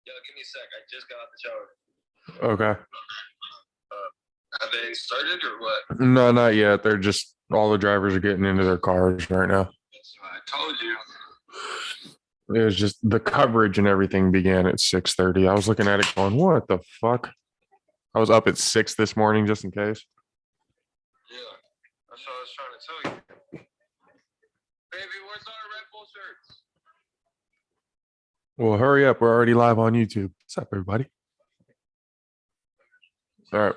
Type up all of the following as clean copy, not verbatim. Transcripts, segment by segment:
Yo, give me a sec. I just got out the shower. Okay. Have they started or what? No, not yet. They're just all the drivers are getting into their cars right now. I told you. It was just the coverage and everything began at 6:30. I was looking at it going, what the fuck? I was up at 6 this morning just in case. Yeah, that's what I was trying to tell you. Baby, where's our Red Bull shirts? Well, hurry up. We're already live on YouTube. What's up, everybody? All right.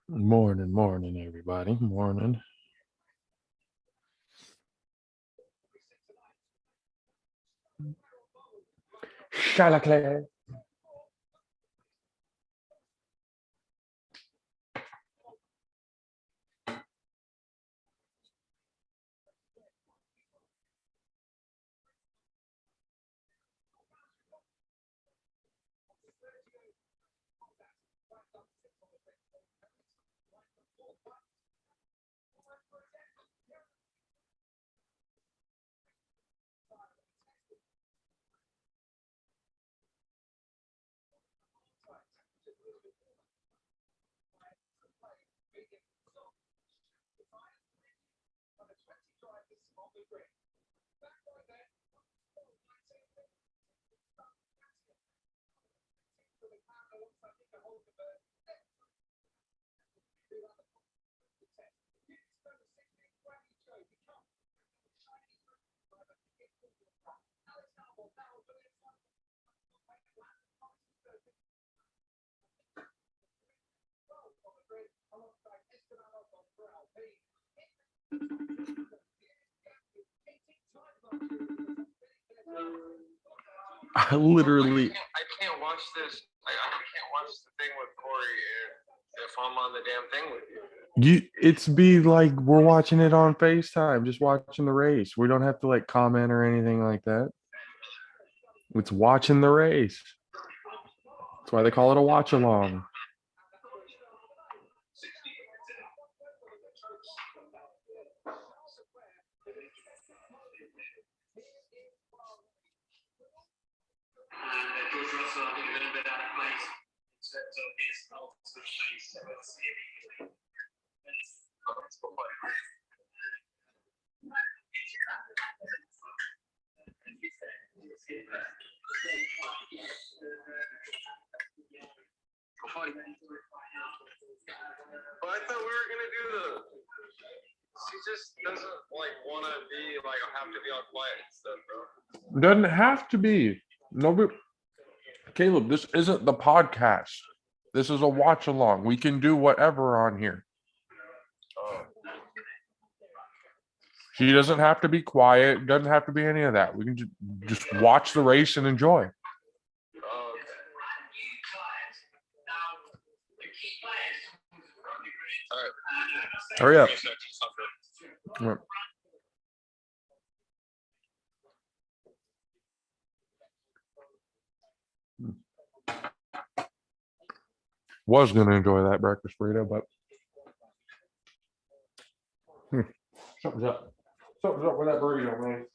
Morning, everybody. Morning. Chalaclay. I literally. I can't watch this. I can't watch the thing with Corey if I'm on the damn thing with you. It's be like we're watching it on FaceTime, just watching the race. We don't have to like comment or anything like that. It's watching the race. That's why they call it a watch along. George Russell, I think, a little bit out of place. But I thought we were gonna do the. She just doesn't like want to be like have to be all quiet and stuff, bro. Doesn't have to be. Nobody. Caleb, this isn't the podcast. This is a watch along. We can do whatever on here. She doesn't have to be quiet. Doesn't have to be any of that. We can just watch the race and enjoy. Hurry up. Yep. Was going to enjoy that breakfast burrito, but something's up. Something's up with that burrito, man.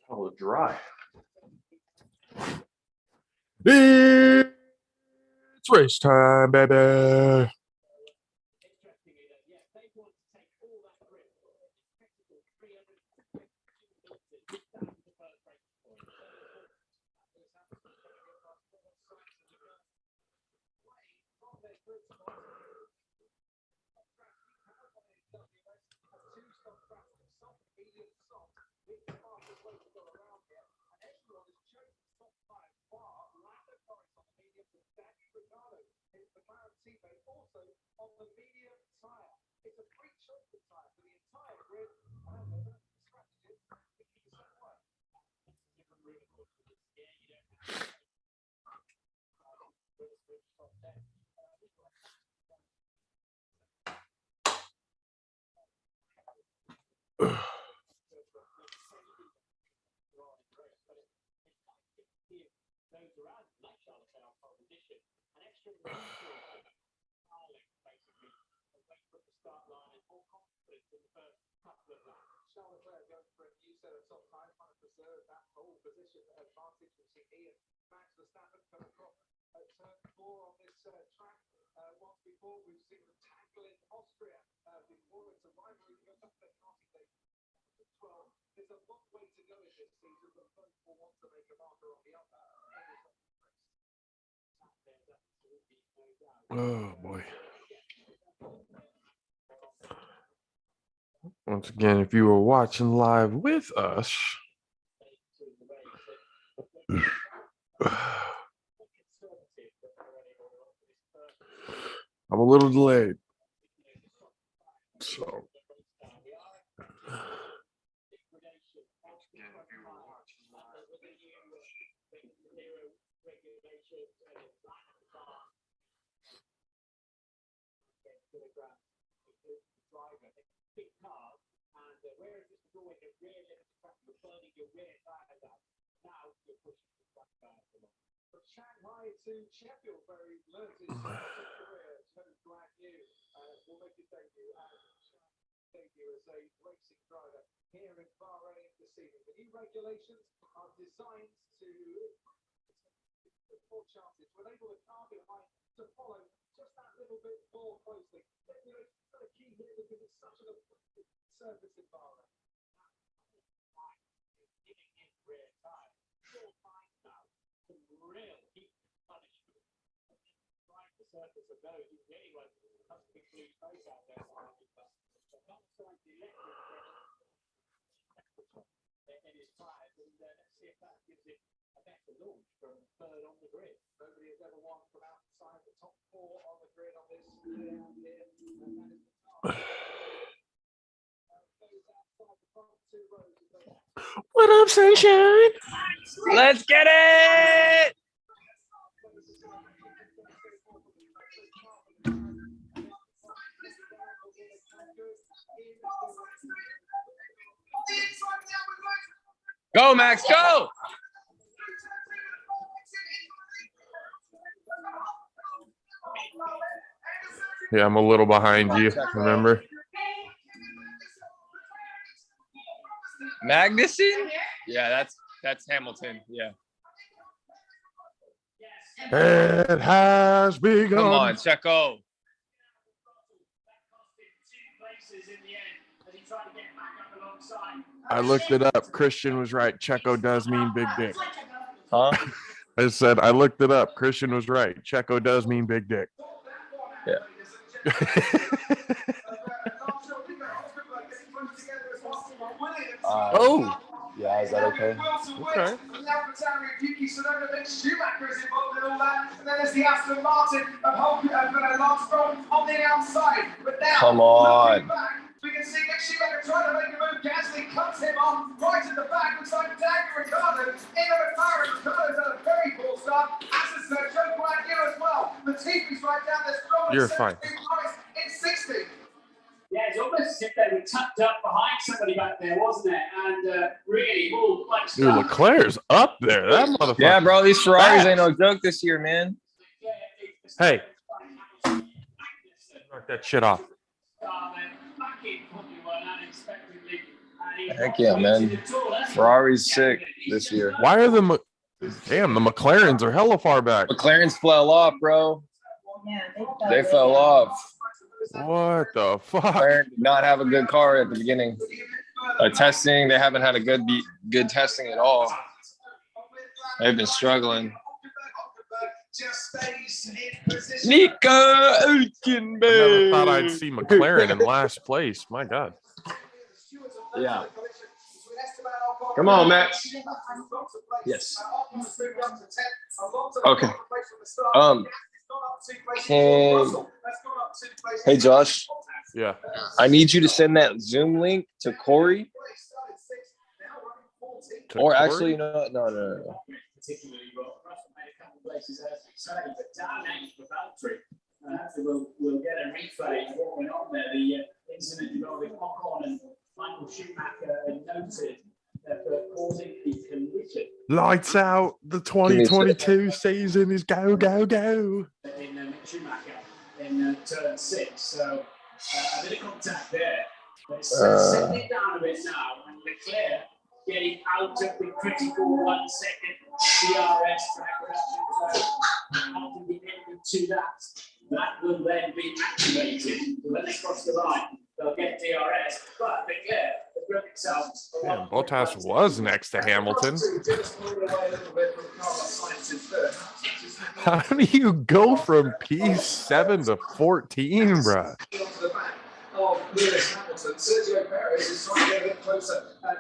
Oh, it's dry. It's race time, baby. Oh boy. Once again, if you were watching live with us, I'm a little delayed. So Shanghai to Sheffield, very limited career, so brand new. Will make his debut as a racing driver here in Bahrain this evening. The new regulations are designed to put more chances to enable the car behind to follow just that little bit more closely. Regulations are the key here because it's such an important surface in Bahrain. Giving him rear time. Short time now. Some real heat punishment. Right, the surface of those who really won't have a big blue space out there. But not like the electric in his tires, and let's see if that gives it a better launch from third on the grid. Nobody has ever won from outside the top four on the grid on this round here, and that is the target. what up, sunshine? Let's get it. Go, Max, go. Yeah, I'm a little behind you. Remember? Magnussen? Yeah, that's Hamilton. Yeah. It has begun. Come on, Checo. I looked it up. Christian was right. Checo does mean big dick. Huh? I said I looked it up. Christian was right. Checo does mean big dick. Yeah. Oh. Yeah, is that okay? Okay. Schumacher is involved in all that, and then there's the Aston Martin of Lance Stroll on the outside. But now, Come on. back, we can see Mick Schumacher trying to make a move. Gasly cuts him off right at the back. Looks like Daniel Ricciardo in a McLaren. Ricciardo's had a very poor start. As is Joe Guanyu as well. The TV's right down there. Stroll You're fine. in 60. Yeah, it's almost as if they were tucked up behind somebody back there, wasn't it? And really, all quite Dude, Leclerc's up there. That motherfucker. Yeah, bro, these Ferraris ain't no joke this year, man. Hey. Knock that shit off. Heck yeah, man. Ferrari's sick this year. Why are the damn the McLarens are hella far back? McLaren's fell off, bro. They fell off. What the fuck? McLaren did not have a good car at the beginning. Testing, they haven't had a good testing at all. They've been struggling. Nico Hülkenberg. I never thought I'd see McLaren in last place. My God. Yeah. Come on, Max. Yes. Okay. Hey, Josh. Yeah. I need you to send that Zoom link to Corey. To Or Corey? actually, you know what? No. We'll get a replay of what went on there. The incident involving Ocon and Michael Schumacher noted that causing the collision. Lights out. The 2022 season is go, go, go. In Schumacher in turn 6. So a bit of contact there. But it's settling it down a bit now. And Leclerc getting out of the critical 1 second DRS track reduction. After the end to that will then be activated. So when they cross the line, they'll get DRS. But Leclerc has broke himself. Damn, Bottas was next to Hamilton. How do you go from P7 to 14, bruh?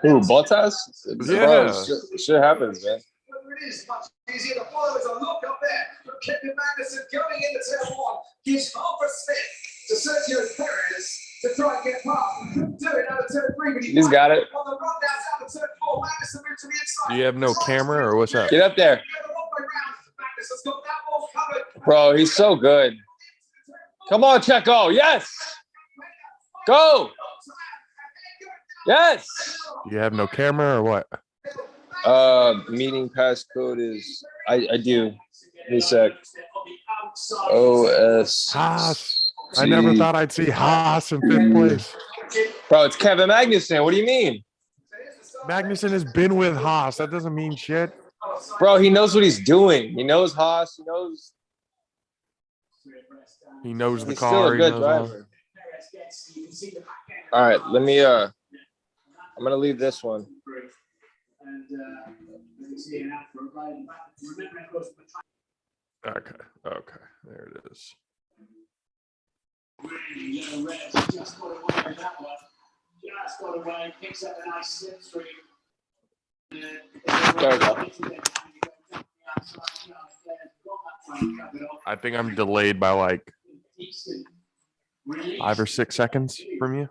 Ooh, Bottas? Yeah. Bro, shit happens, man. It is much easier. The followers are look up there. Kevin Magnussen going into turn one. Gives half a Smith to Sergio Perez to try and get past. Do it out of turn three. But He's got it. on the run down out of turn four. Magnussen moved to the inside. Do you have no camera or what's up? Get up there. Magnussen's got that ball covered. Bro, he's so good. Come on, Checo. Yes. Go. Yes. You have no camera or what? Meeting passcode is I do. Hey sec. OS. Haas. I never thought I'd see Haas in 5th place. Bro, it's Kevin Magnussen. What do you mean? Magnussen has been with Haas. That doesn't mean shit. Bro, he knows what he's doing. He knows Haas. He knows. He knows the He's car. still a He good knows driver. All right, let me. I'm gonna leave this one. Okay. Okay. There it is. Just got away with that one. Just got away, picks up a nice slipstream. There we go. I think I'm delayed by like 5 or 6 seconds from you.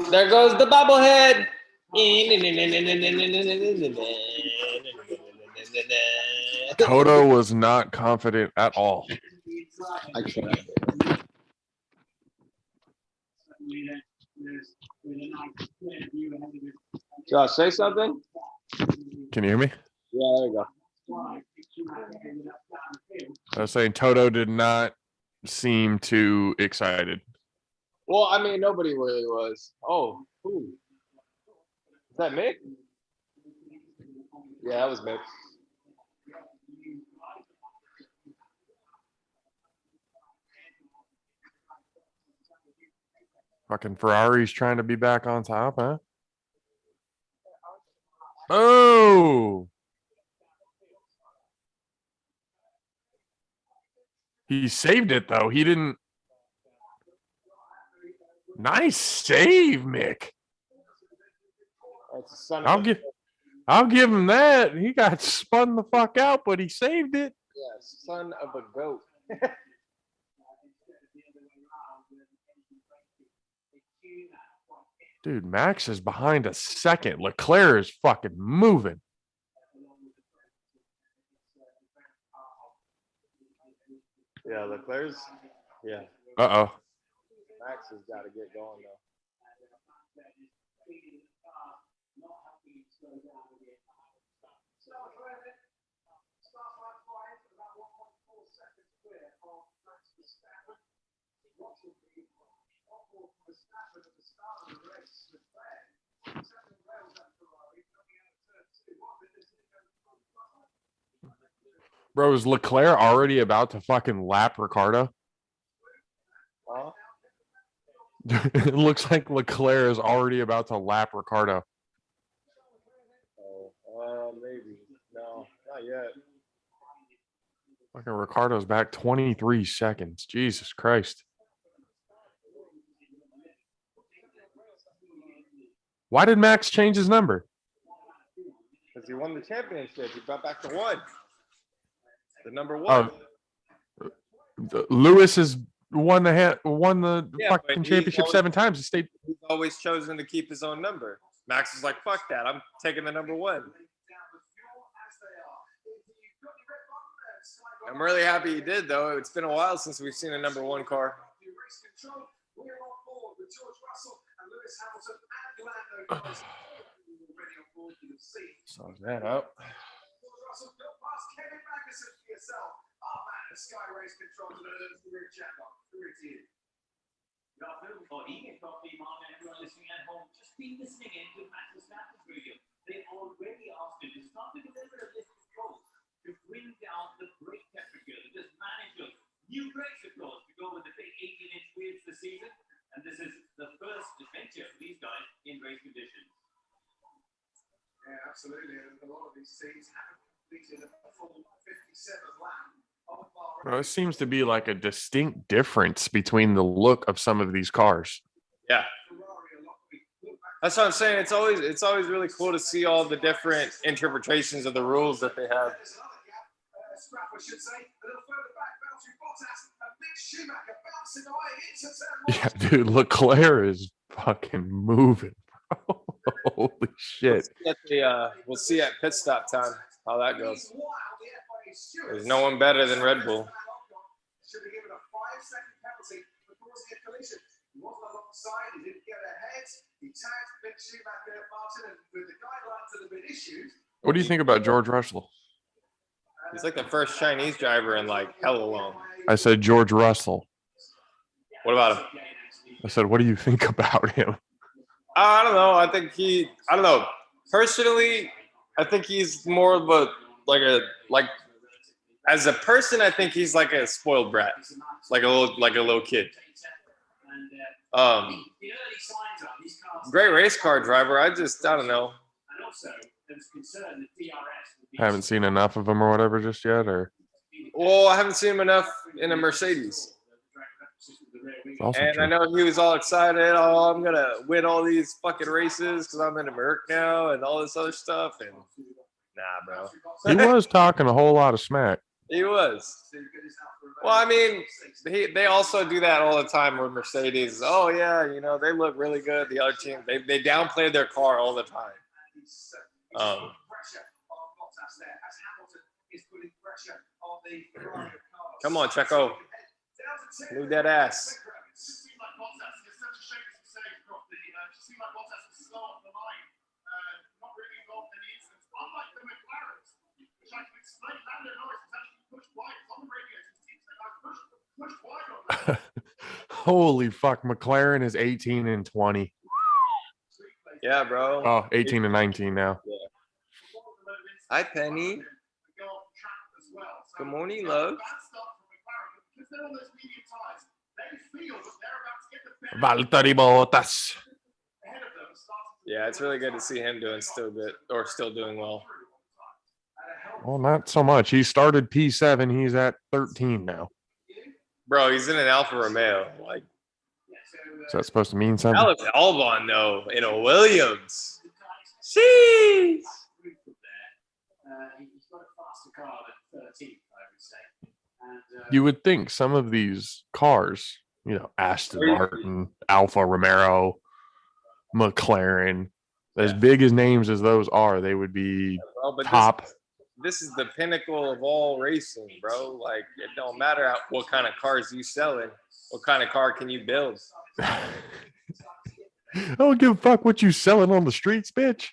There goes the bobblehead. Toto was not confident at all. I can't. Josh, say something. Can you hear me? Yeah, there you go. I was saying Toto did not seem too excited. Well, I mean, nobody really was. Oh, who? Is that Mick? Yeah, that was Mick. Fucking Ferrari's trying to be back on top, huh? Oh! He saved it though. He didn't. Nice save, Mick. That's the son I'll of give him that. He got spun the fuck out, but he saved it. yeah, son of a goat. Dude, Max is behind a second. Leclerc is fucking moving. Yeah, Leclerc's. Yeah, Uh-oh. Max has got to get going though. Bro, is Leclerc already about to fucking lap Ricardo? Huh? It looks like Leclerc is already about to lap Ricardo. Oh, maybe. No, not yet. Fucking Ricardo's back 23 seconds. Jesus Christ. Why did Max change his number? Because he won the championship. He got back to 1. The number 1. Lewis has won the Yeah, fucking but championship 7 times. He stayed. He's always chosen to keep his own number. Max is like, fuck that. I'm taking the number 1. I'm really happy he did, though. It's been a while since we've seen a number 1 car. Sums that up. Coffee, Martin, everyone listening at home, just be listening in to Max's Status Radio. They already asked you to start to deliver a list of goals to bring down the brake temperature. Just manage those new brakes, of course, to go with the big 18-inch wheels this season. And this is the first adventure for these guys in race conditions. absolutely. And a lot of these teams haven't completed a full 57th lap of Bahrain. Well, it seems to be like a distinct difference between the look of some of these cars. Yeah. That's what I'm saying. It's always really cool to see all the different interpretations of the rules that they have. Yeah, dude, Leclerc is fucking moving. Holy shit. We'll see at pit stop time how that goes. There's no one better than Red Bull. Should be given a 5-second penalty for causing a collision. He wasn't alongside, he didn't get ahead. He tagged Mick Schumacher, Martin, and with the guidelines that have been issued. What do you think about George Russell? He's like the first Chinese driver in like hella long. I said George Russell. What about him? I said, what do you think about him? I don't know. I don't know. Personally, I think he's more of a as a person, I think he's like a spoiled brat, like a little kid. Great race car driver. I don't know. Haven't seen enough of him or whatever just yet, or Well, I haven't seen him enough in a Mercedes. also And true. I know he was all excited. Oh, I'm gonna win all these fucking races because I'm in a Merc now and all this other stuff. And nah, bro. He was talking a whole lot of smack. He was. Well, I mean, they also do that all the time with Mercedes. Oh yeah, you know, they look really good. The other team, they downplay their car all the time. Come on, Checo. Move that ass. Holy fuck, McLaren is 18 and 20. Yeah, bro. Oh, 18 and 19 now. Hi, Penny. Good morning, love. Valtteri Bottas. Yeah, it's really good to see him still doing well. Well, not so much. He started P7. He's at 13 now. Bro, he's in an Alfa Romeo. Like, Is that supposed to mean something? Alex Albon, though, in a Williams. Jeez. You would think some of these cars, you know, Aston Martin, Alfa Romeo, McLaren, as big as names as those are, they would be top. This is the pinnacle of all racing, bro. Like, it don't matter what kind of cars you selling. What kind of car can you build? I don't give a fuck what you selling on the streets, bitch.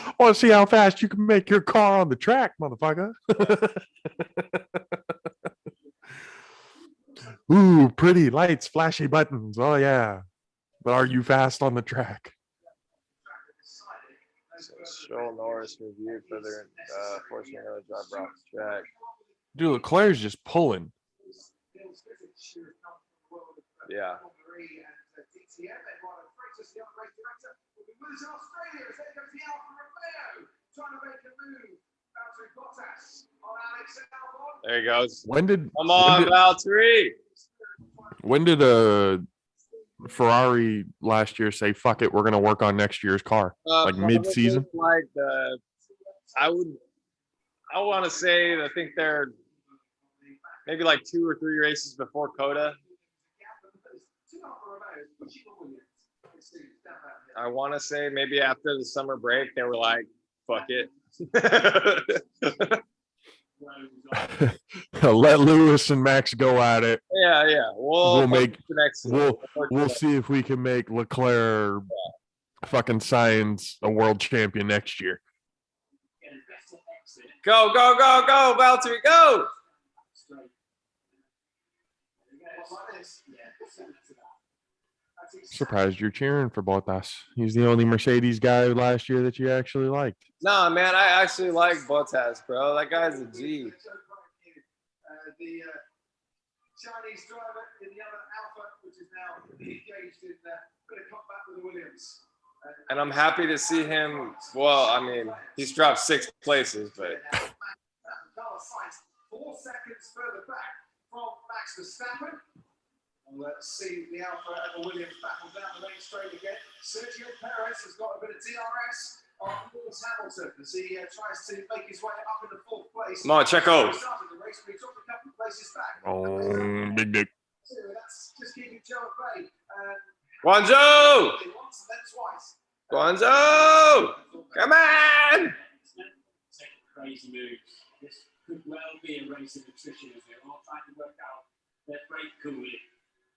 I want to see how fast you can make your car on the track, motherfucker. Ooh, pretty lights, flashy buttons. Oh, yeah. But are you fast on the track? Stroll Norris reviewed for their forcing another driver off the track. Dude, Leclerc's just pulling. Yeah. There he goes. Come on, Valtteri. When did Ferrari last year say, fuck it, we're going to work on next year's car? Like mid-season? Like I want to say, I think they're maybe like 2 or 3 races before Coda. I want to say maybe after the summer break, they were like, fuck it. Let Lewis and Max go at it. Yeah. We'll see if we can make Leclerc fucking Science a world champion next year. Go, Valtteri, go! Surprised you're cheering for Bottas. He's the only Mercedes guy last year that you actually liked. Nah, man, I actually like Bottas, bro. That guy's a G. The Chinese driver in the other Alpha, which is now engaged in a bit of combat with the Williams. And I'm happy to see him. Well, I mean, he's dropped 6 places, but Carlos Sainz 4 seconds further back from Max Verstappen. And let's see the Alfa and the Williams battle down the main straight again. Sergio Perez has got a bit of DRS on Lewis Hamilton as he tries to make his way up in the 4th place. come on, Checo. He started the race, but he took a couple of places back. Oh, big dick. That's just keeping Joe at bay. Guangzhou! Once and then twice. Guangzhou! Come on! Taking crazy moves. This could well be a race of attrition as they're all trying to work out their brake cooling,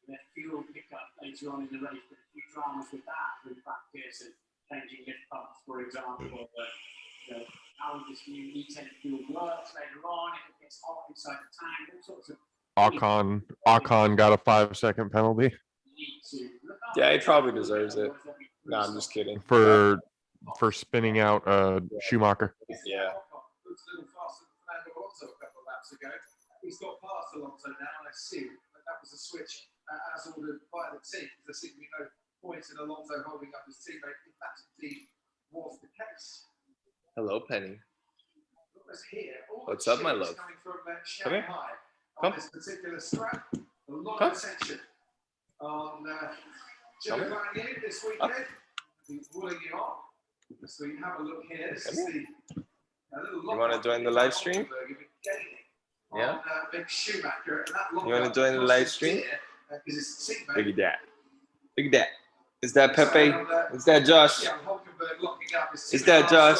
their fuel pickup later on in the race. But a few dramas with that, with Pat Pearson changing lift pumps, for example. How this new E10 fuel works later on, if it gets hot inside the tank, all sorts of. Ocon got a 5-second penalty Yeah, he probably deserves it. No, I'm just kidding. for spinning out Schumacher. Yeah. Looks a little faster than Fernando Alonso a couple of laps ago. He's got past Alonso now, and I assume that was a switch as ordered by the team. There seems to be no point in Alonso holding up his teammate if that indeed was the case. Hello, Penny. Here, What's up, my love? Coming from Come here. Shanghai Come. on this particular strap. A lot Come. of attention on Joe Guanyu this weekend. He's pulling you on. So you have a look here. This is the You want to join the live stream? Yeah. Mick Schumacher. You want to join the live stream? Look at that. Look at that. Is that Pepe? Is that Josh? Is that Josh?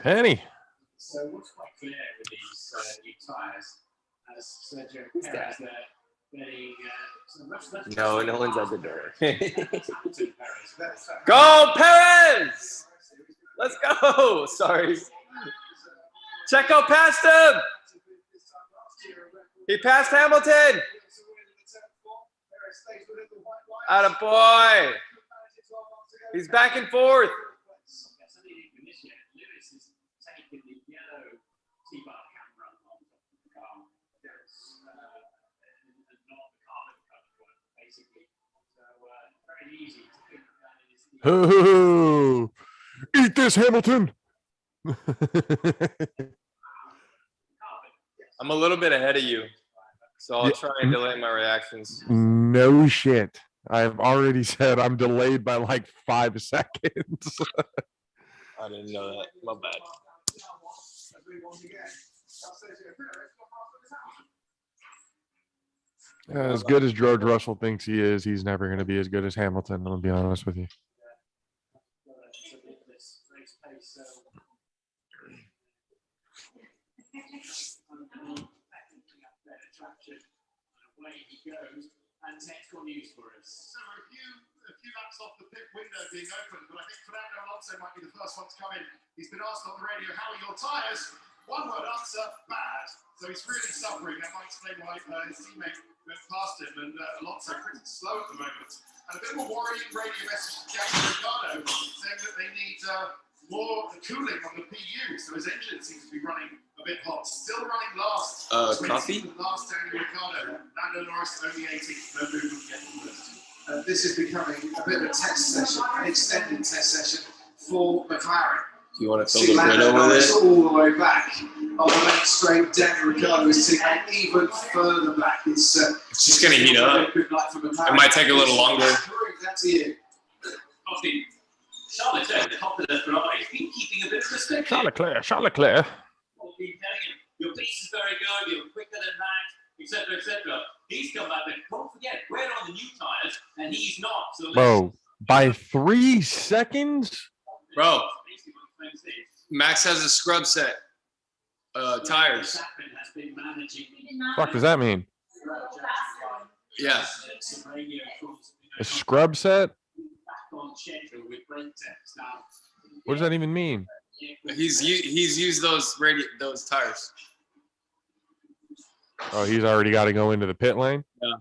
Penny. So what's quite clear with these new tyres, as Sergio Who's Perez that? there getting No one's at the door. Hamilton Go, Perez! Let's go. Sorry. Checo passed him. He passed Hamilton. Atta boy. He's back and forth. Lewis is taking the yellow T-bar camera on the car. And not the carbon covered one, basically. So very easy to think that is the Hoo, eat this, Hamilton. I'm a little bit ahead of you, so I'll try and delay my reactions. No shit. I've already said I'm delayed by like 5 seconds. I didn't know that. My bad. As good as George Russell thinks he is, he's never going to be as good as Hamilton. I'm going to be honest with you. Away he goes, and technical news for us. So a few laps off the pit window being opened, but I think Fernando Alonso might be the first one to come in. He's been asked on the radio, how are your tyres? One word answer, bad. So he's really suffering. That might explain why his teammate went past him, and Alonso pretty slow at the moment. And a bit of a worrying radio message to Daniel Ricciardo saying that they need more cooling on the PU, so his engine seems to be running a bit hot. Still running last. Coffee? Last Daniel Ricciardo. Lando Norris only 18th. No movement getting first. This is becoming a bit of a test session, an extended test session for McLaren. You want to See fill the grid Lando over Norris there? all the way back on the main straight. Daniel Ricciardo's teammate even further back. It's just gonna heat up. Good night for McLaren. It might take a little longer. That's you. Charlotte Leclerc, the popular driver, has been keeping a bit of respect. Charles Leclerc. Been telling him, your pace is very good, you're quicker than that, etc., etc. He's come back, but don't forget, we're on the new tyres, and he's not. So Bro, by 3 seconds? Bro, Max has a scrub set. Tires. Fuck does that mean? Yeah. A scrub set? What does that even mean? He's used those tires. Oh, he's already got to go into the pit lane? Yeah.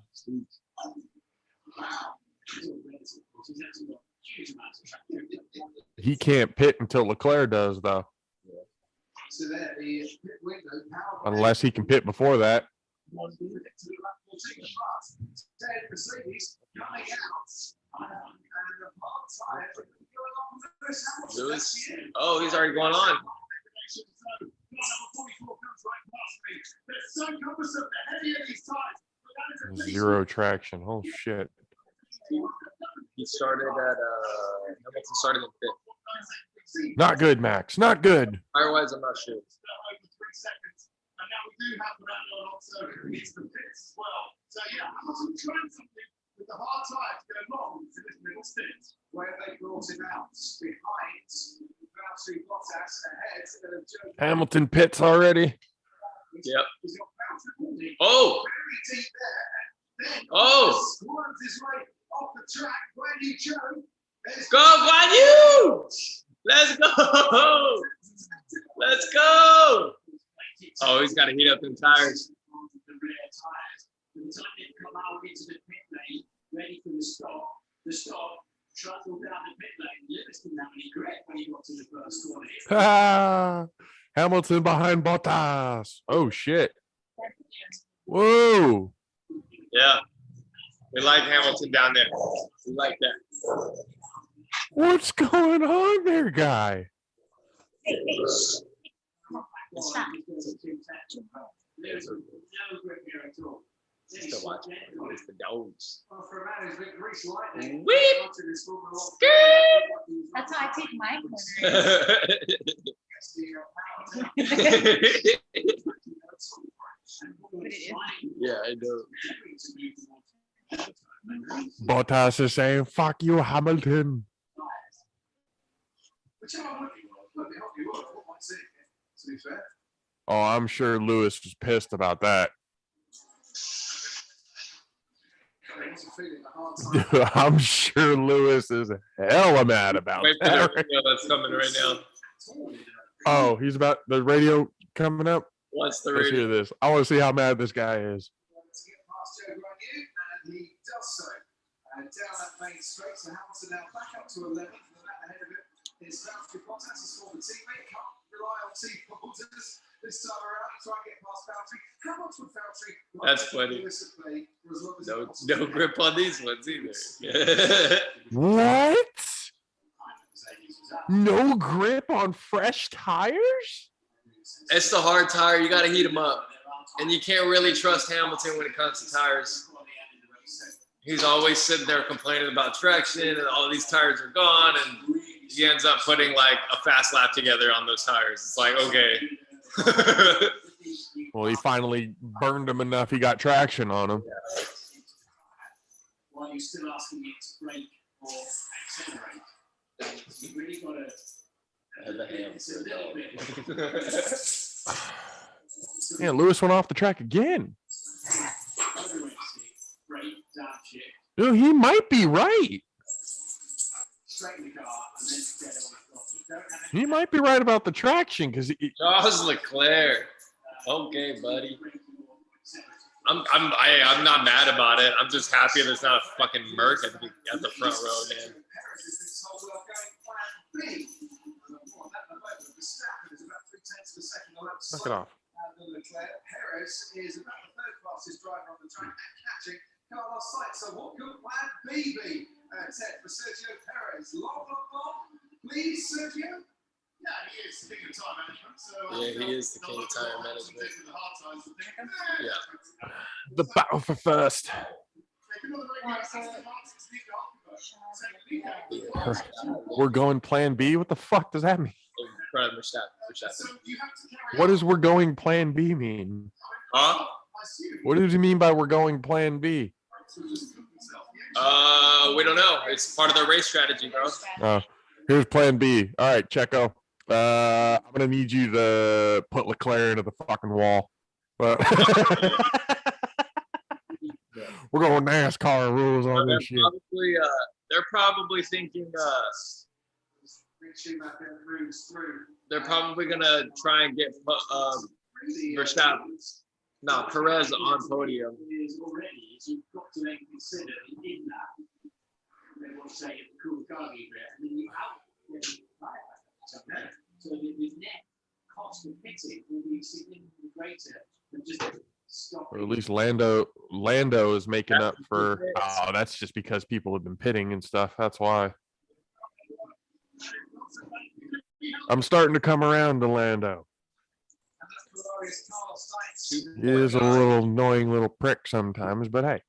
He can't pit until Leclerc does, though. So there, the pit window, Unless he can pit before that. Mercedes coming out. And the parts Lewis. Oh, he's already going on. Zero traction. Oh shit. He started at Hamilton started in fifth. Not good, Max. Not good. Otherwise, I'm not sure. And now we do have Fernando Alonso needs the pits as well. So yeah, Hamilton trying something with the hard tire to go long to this middle stint, where they brought him out behind Valtteri Bottas ahead of Joe. Hamilton pits already. Yep. He's got Valtteri Oh. very deep there. Then Oh. swerves his way off the track. Guan Yu Zhou. There's Go, Guan Yu! Let's go! Let's go! Oh, he's got to heat up them tires. The rear tires. By the time they come out into the pit lane, ready for the stop, trundled down the pit lane. Lewis didn't have any grip when he got to the first corner. Ah, Hamilton behind Bottas. Oh shit. Whoa. Yeah. We like Hamilton down there. We like that. What's going on there, guy? There's no grip here at all. Still watching. It's the dogs. well, for a man who's been greased lightning. Whip! That's how I take my Yeah, I know. Bottas is saying, fuck you, Hamilton. Whichever one you want, look, they hope you will. What might say it, to be fair. Oh, I'm sure Lewis was pissed about that. He wasn't feeling the hard time. I'm sure Lewis is hella mad about Wait for that. the video that's coming right now. Oh, he's about the radio coming up. What's the Let's radio? hear this. I want to see how mad this guy is. To get past Joe Guan Yu, and he does so. Down that main straight, so Hamilton now back up to 11th, and that ahead of him is Valtteri Bottas, his former teammate. Can't rely on team Bottas this time around. Try and get past Valtteri. How much would Valtteri? That's funny. No grip on these ones either. What? No grip on fresh tires? It's the hard tire. You got to heat them up. And you can't really trust Hamilton when it comes to tires. He's always sitting there complaining about traction and all these tires are gone. And he ends up putting like a fast lap together on those tires. It's like, okay. Well, he finally burned him enough. He got traction on him. While you're still asking it to brake or accelerate, you've really got to. It's a little bit. Yeah, Lewis went off the track again. Brake, downshift, Dude, he might be right. straighten the car, and then get it on the throttle. Don't have any He might be right about the traction because Charles Leclerc. Okay, buddy. I'm not mad about it. I'm just happy there's not a fucking Merc at the front row, man. knock it off. Perez is about the third fastest driver on the track and catching Carlos Sainz. So what could plan B be, Ted, for Sergio Perez? Long, please, Sergio? Yeah, he is the king of time management. So, Yeah, he is the king of tire management. Yeah. The battle for first. We're going plan B? What the fuck does that mean? What does we're going plan B mean? Huh? What does he mean by we're going plan B? We don't know. It's part of their race strategy, bro. Here's plan B. All right, Checo. I'm gonna need you to put Leclerc into the fucking wall. But we're going NASCAR rules on this shit. They're probably thinking they're probably gonna try and get Verstappen, no, Perez on podium. You've got to then consider in that. They want to say it's cool car and then you have so the net cost of fitting will be significantly greater than just stopping. Or at least Lando is making up for. Oh, that's just because people have been pitting and stuff. That's why. I'm starting to come around to Lando. He is a little annoying little prick sometimes, but hey.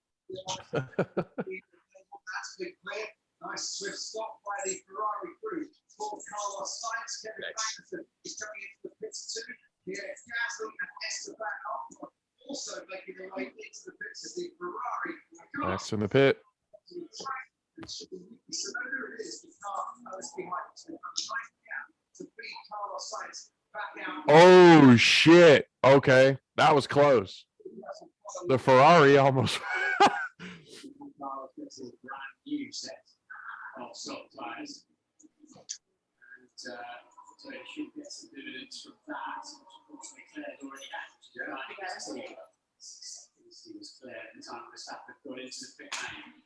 Nice swift stop by the Ferrari crew. For Carlos Sainz, Kevin Magnussen is coming into the pits too. Pierre Gasly and Esteban Ocon also making their way into the pits as the Ferrari. Max in the pit. So there it is. The car is behind to beat Carlos Sainz back out. Oh shit. Okay. That was close. The Ferrari almost. Carlos gets a brand new set of soft tires. And so he should get some dividends from that, which unfortunately Claire's already had. I think that's he was Claire at the time Verstappen got into the pit lane.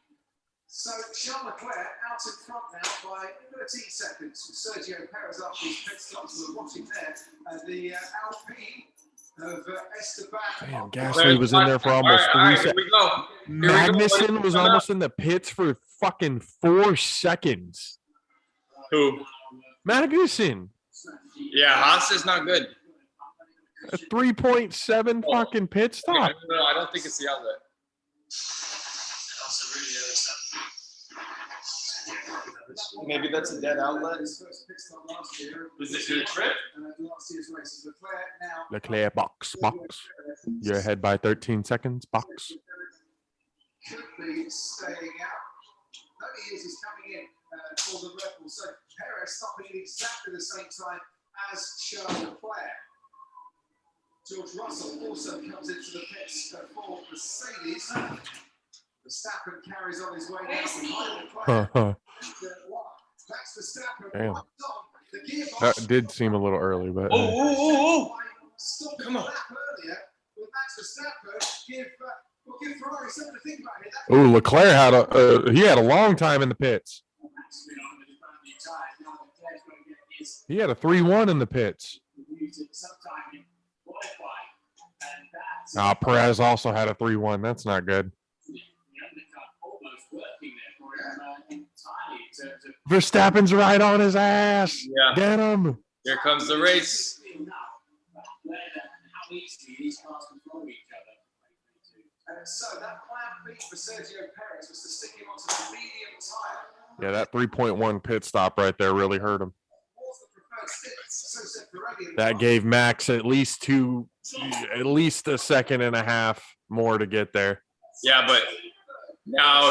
So Charles Leclerc out in front now by 13 seconds from Sergio Perez after his pit stops. We're watching there the Alpine of Esteban. Damn, Gasly was in there for almost 3 seconds. Here we go. Magnussen was almost in the pits for fucking 4 seconds. Who? Magnussen. Yeah, Haas is not good. A 3.7 fucking pit stop. No, I don't think it's the outlet. Maybe that's a dead outlet. Is it your trip? Leclerc box. You're ahead by 13 seconds. Box. Could be staying out. No, he is. He's coming in for the Red Bull. So Perez stopping at exactly the same time as Charles Leclerc. George Russell also comes into the pits for Mercedes. Verstappen carries on his way now behind Leclerc. Max Verstappen. Damn. That did seem a little early, but Oh. Come on. Earlier with Max Verstappen, give Ferrari something to think about here. oh, Leclerc had a long time in the pits. He had a 3-1 in the pits. Perez also had a 3-1. That's not good. Verstappen's right on his ass. Yeah. Get him. Here comes the race. So that plan B for Sergio Perez was to stick him onto the medium tire. Yeah, that 3.1 pit stop right there really hurt him. That gave Max at least a second and a half more to get there. Yeah, but now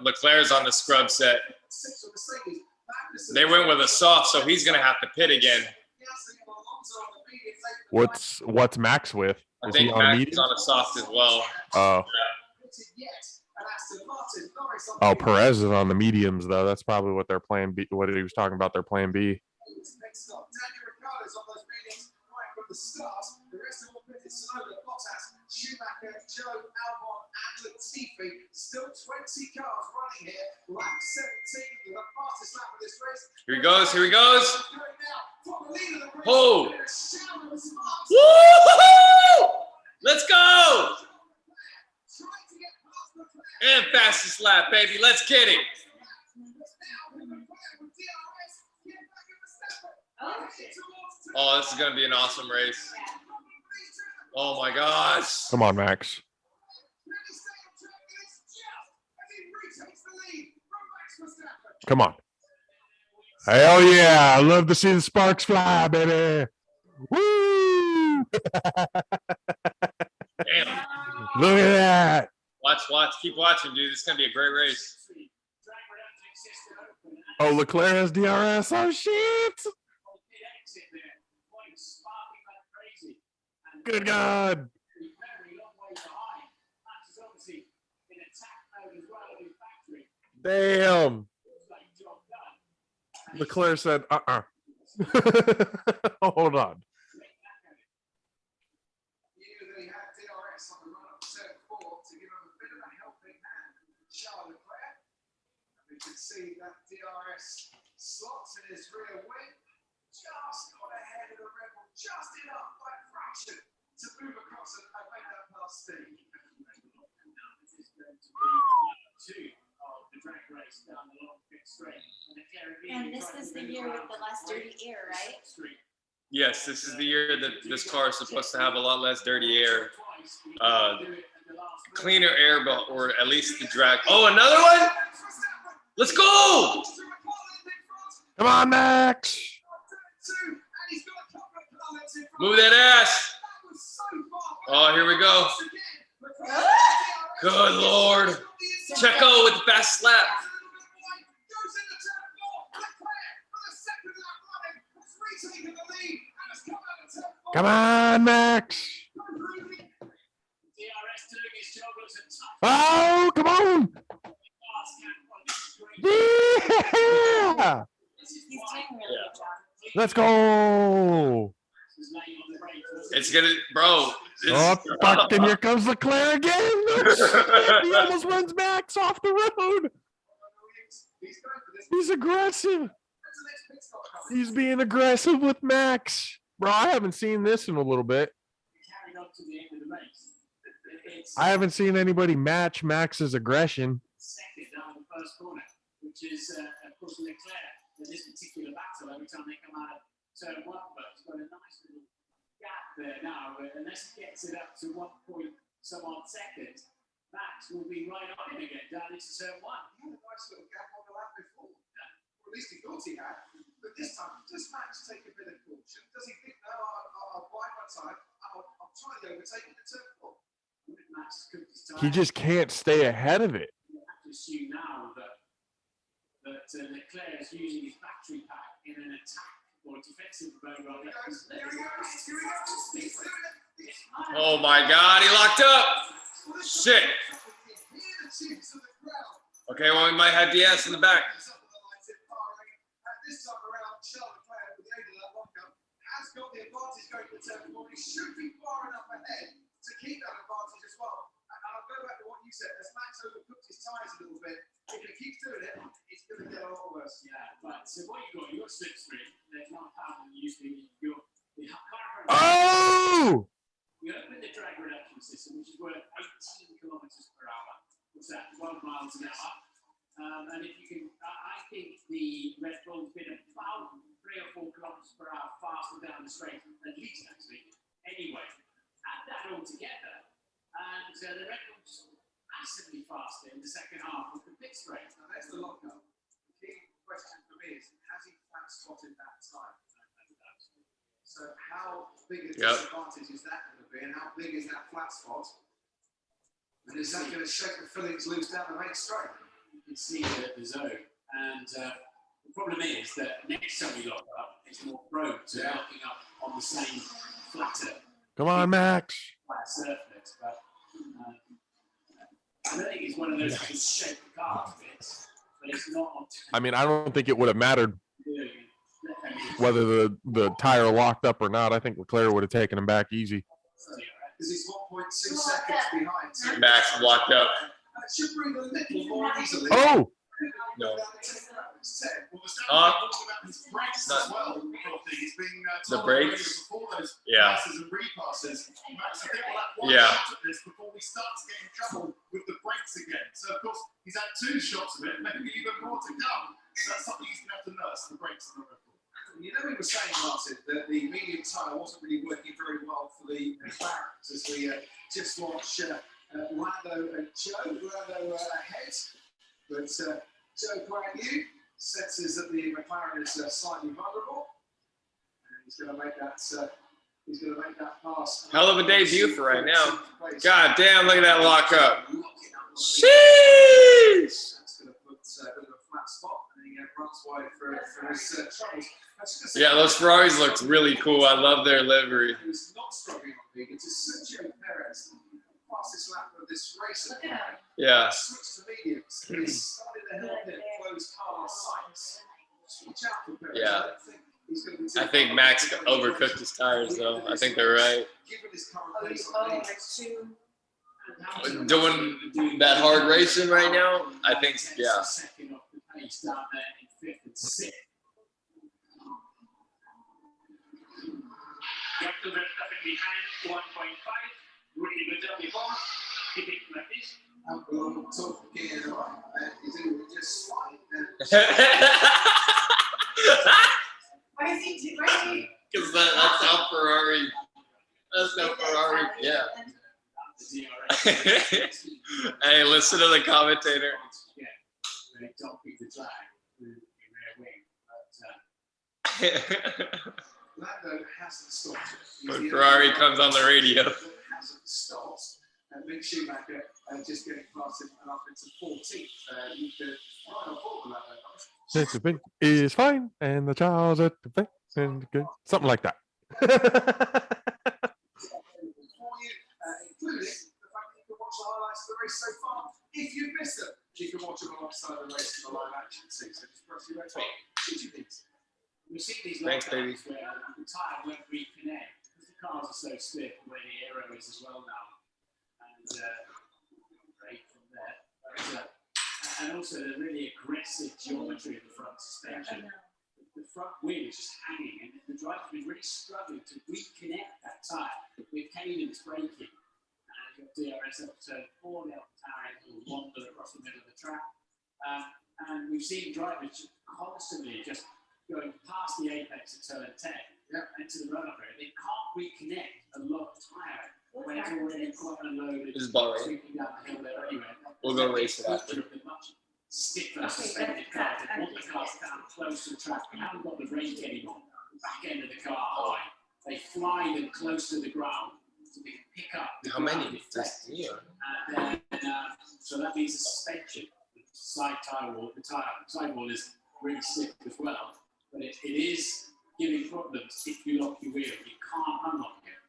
Leclerc's on the scrub set. They went with a soft, so he's gonna have to pit again. What's Max with? I Is think he on Max medium? is on a soft as well. Oh. Oh, Perez is on the mediums though. That's probably what their plan B. What he was talking about, their plan B. Schumacher, Joe, Albon, and Latifi. Still 20 cars running here. Lap 17, the fastest lap of this race. Here he goes. Here he goes. Oh! Woo! Let's go! And fastest lap, baby. Let's get it. Oh, this is going to be an awesome race. Oh, my gosh. Come on, Max. Come on. Hell yeah. I love to see the sparks fly, baby. Woo! Damn. Look at that. Watch. Keep watching, dude. This is going to be a great race. Oh, Leclerc has DRS. Oh, shit. Good God. Damn. Leclerc said, Hold on. See that DRS slots in his rear wing, just got ahead of the Rebel, just enough by a fraction to move across and make that past Steve. This is going to be two of the drag race down the long pit And this is the year with the less dirty air, right? Yes, this is the year that this car is supposed to have a lot less dirty air. Cleaner air, but or at least the drag. Oh, another one? Let's go! Come on, Max. Move that ass. Oh, here we go. Good Lord. Checo with the fast slap. Come on, Max. Oh, come on. Yeah. He's doing a really good job. Let's go. It's gonna, bro. Oh, fuck, and here comes Leclerc again. He almost runs Max off the road. He's aggressive. He's being aggressive with Max. Bro, I haven't seen this in a little bit. I haven't seen anybody match Max's aggression. Second down the first corner, which is, of course, Leclerc in this particular battle. Every time they come out of turn one, but he's got a nice little gap there now. Unless he gets it up to 1 point some odd seconds, Max will be right on him again down into turn one. He had a nice little gap on the lap before. Or at least he thought he had. But this time, does Max take a bit of caution? Does he think, no, I'll bide my time, I'll try to overtake in the turn four? He just can't stay ahead of it. You have to assume now that Leclerc is using his battery pack in an attack or defensive mode rather than. Oh my God, he locked up. Shit. Okay, well, we might have DS in the back. This time around, Charles Leclerc, with the aid of that lockup, has got the advantage going to the turn four. He should be far enough ahead to keep that advantage as well. And I'll go back to what you said. As Max overcooked his tyres a little bit, if he keeps doing it, it's going to get a lot worse. Yeah, but so what you got slipstream. There's not power than you used to. The car. Oh! We opened the drag reduction system, which is worth 18 kilometers per hour. What's that? 12 miles an hour. And if you can, I think the Red Bull's been about 3 or 4 kilometers per hour faster down the straight, at least actually. Anyway, add that all together, and the Red Bull's massively faster in the second half of the pit straight. Now there's the lockup. The key question for me is, has he flat spotted that time? So how big a disadvantage is that going to be, and how big is that flat spot? And is that going to shake the fillings loose down the main straight? You can see the zone, and the problem is that next time we lock up, it's more prone to locking up on the same flatter. Come on, Max. Flat surface, but I don't think it's one of those that just shake the car a bit, but it's not. I mean, I don't think it would have mattered whether the tire locked up or not. I think Leclerc would have taken him back easy. Because he's 1.2 seconds behind. Max blocked up. That should bring a little more easily. Oh! No. The brakes? Yeah. Yeah. Before we start to get in trouble with the brakes again. So, of course, he's had 2 shots of it, maybe even more to come. So that's something he's going to have to nurse, the brakes on the Red Bull. You know, we were saying, Martin, that the medium tyre wasn't really working very well for the McLarens as we just watch Lando and Joe. Lando ahead, but Joe Guan Yu senses that the McLaren is slightly vulnerable, and he's going to make that. He's going to make that pass. Hell of a debut for right now. God damn, look at that lock up. Sheesh! That's going to put a bit of a flat spot, and he runs wide for his troubles. Yeah, those Ferraris looked really cool. I love their livery. Who's not struggling on big? It's Sergio Perez, fastest lap of this race. Yeah. Switch to mediums. He's started to help him close car sights. Watch out for Perez. Yeah. I don't think he's going to be too I think Max overcooked his tires, though. I think they're right. Given his current pace on leads. Doing that hard racing right now, I think, yeah. Second off the pace down there in 5th and 6th. Got to Verstappen behind 1.5. Really good job before. Keep it like this. Talking, he's doing just fine. Why is he, why is he? Because that's how Ferrari. That's how Ferrari. Yeah. Hey, listen to the commentator. Lando hasn't stopped. When Ferrari comes on the radio. Hasn't stopped. Mick Schumacher just getting past him and up into 14th. You could right on board with Lando. The thing is fine, and the child's at the thing, and good. Something like that. For you, including the fact that you can watch the highlights of the race so far. If you've missed them, you can watch them alongside the race in the live action scene. So just press your red button. Should you need to. We've seen these Thanks, baby. where the tyre won't reconnect because the cars are so stiff the way the aero is as well now. And great from there. But, and also the really aggressive geometry of the front suspension. The front wheel is just hanging, and the driver's been really struggling to reconnect that tyre with Kane's braking. And you've got DRS up to 4, the tyre will wander across the middle of the track. And we've seen drivers just constantly just going past the apex of turn 10 into the run-up area. They can't reconnect a lot of tyre when it's already quite unloaded. This is Bahrain. Sweeping down the hill there anyway. We'll go race it after. Stiffer suspended cars. They want the cars down close to the track. They haven't got the brake anymore. The back end of the car high. They fly them close to the ground so they can pick up. How many? Just, yeah. And then, so that means the suspension, the side tire wall, the side wall is really stiff as well. But it is giving problems if you lock your wheel. You can't unlock it.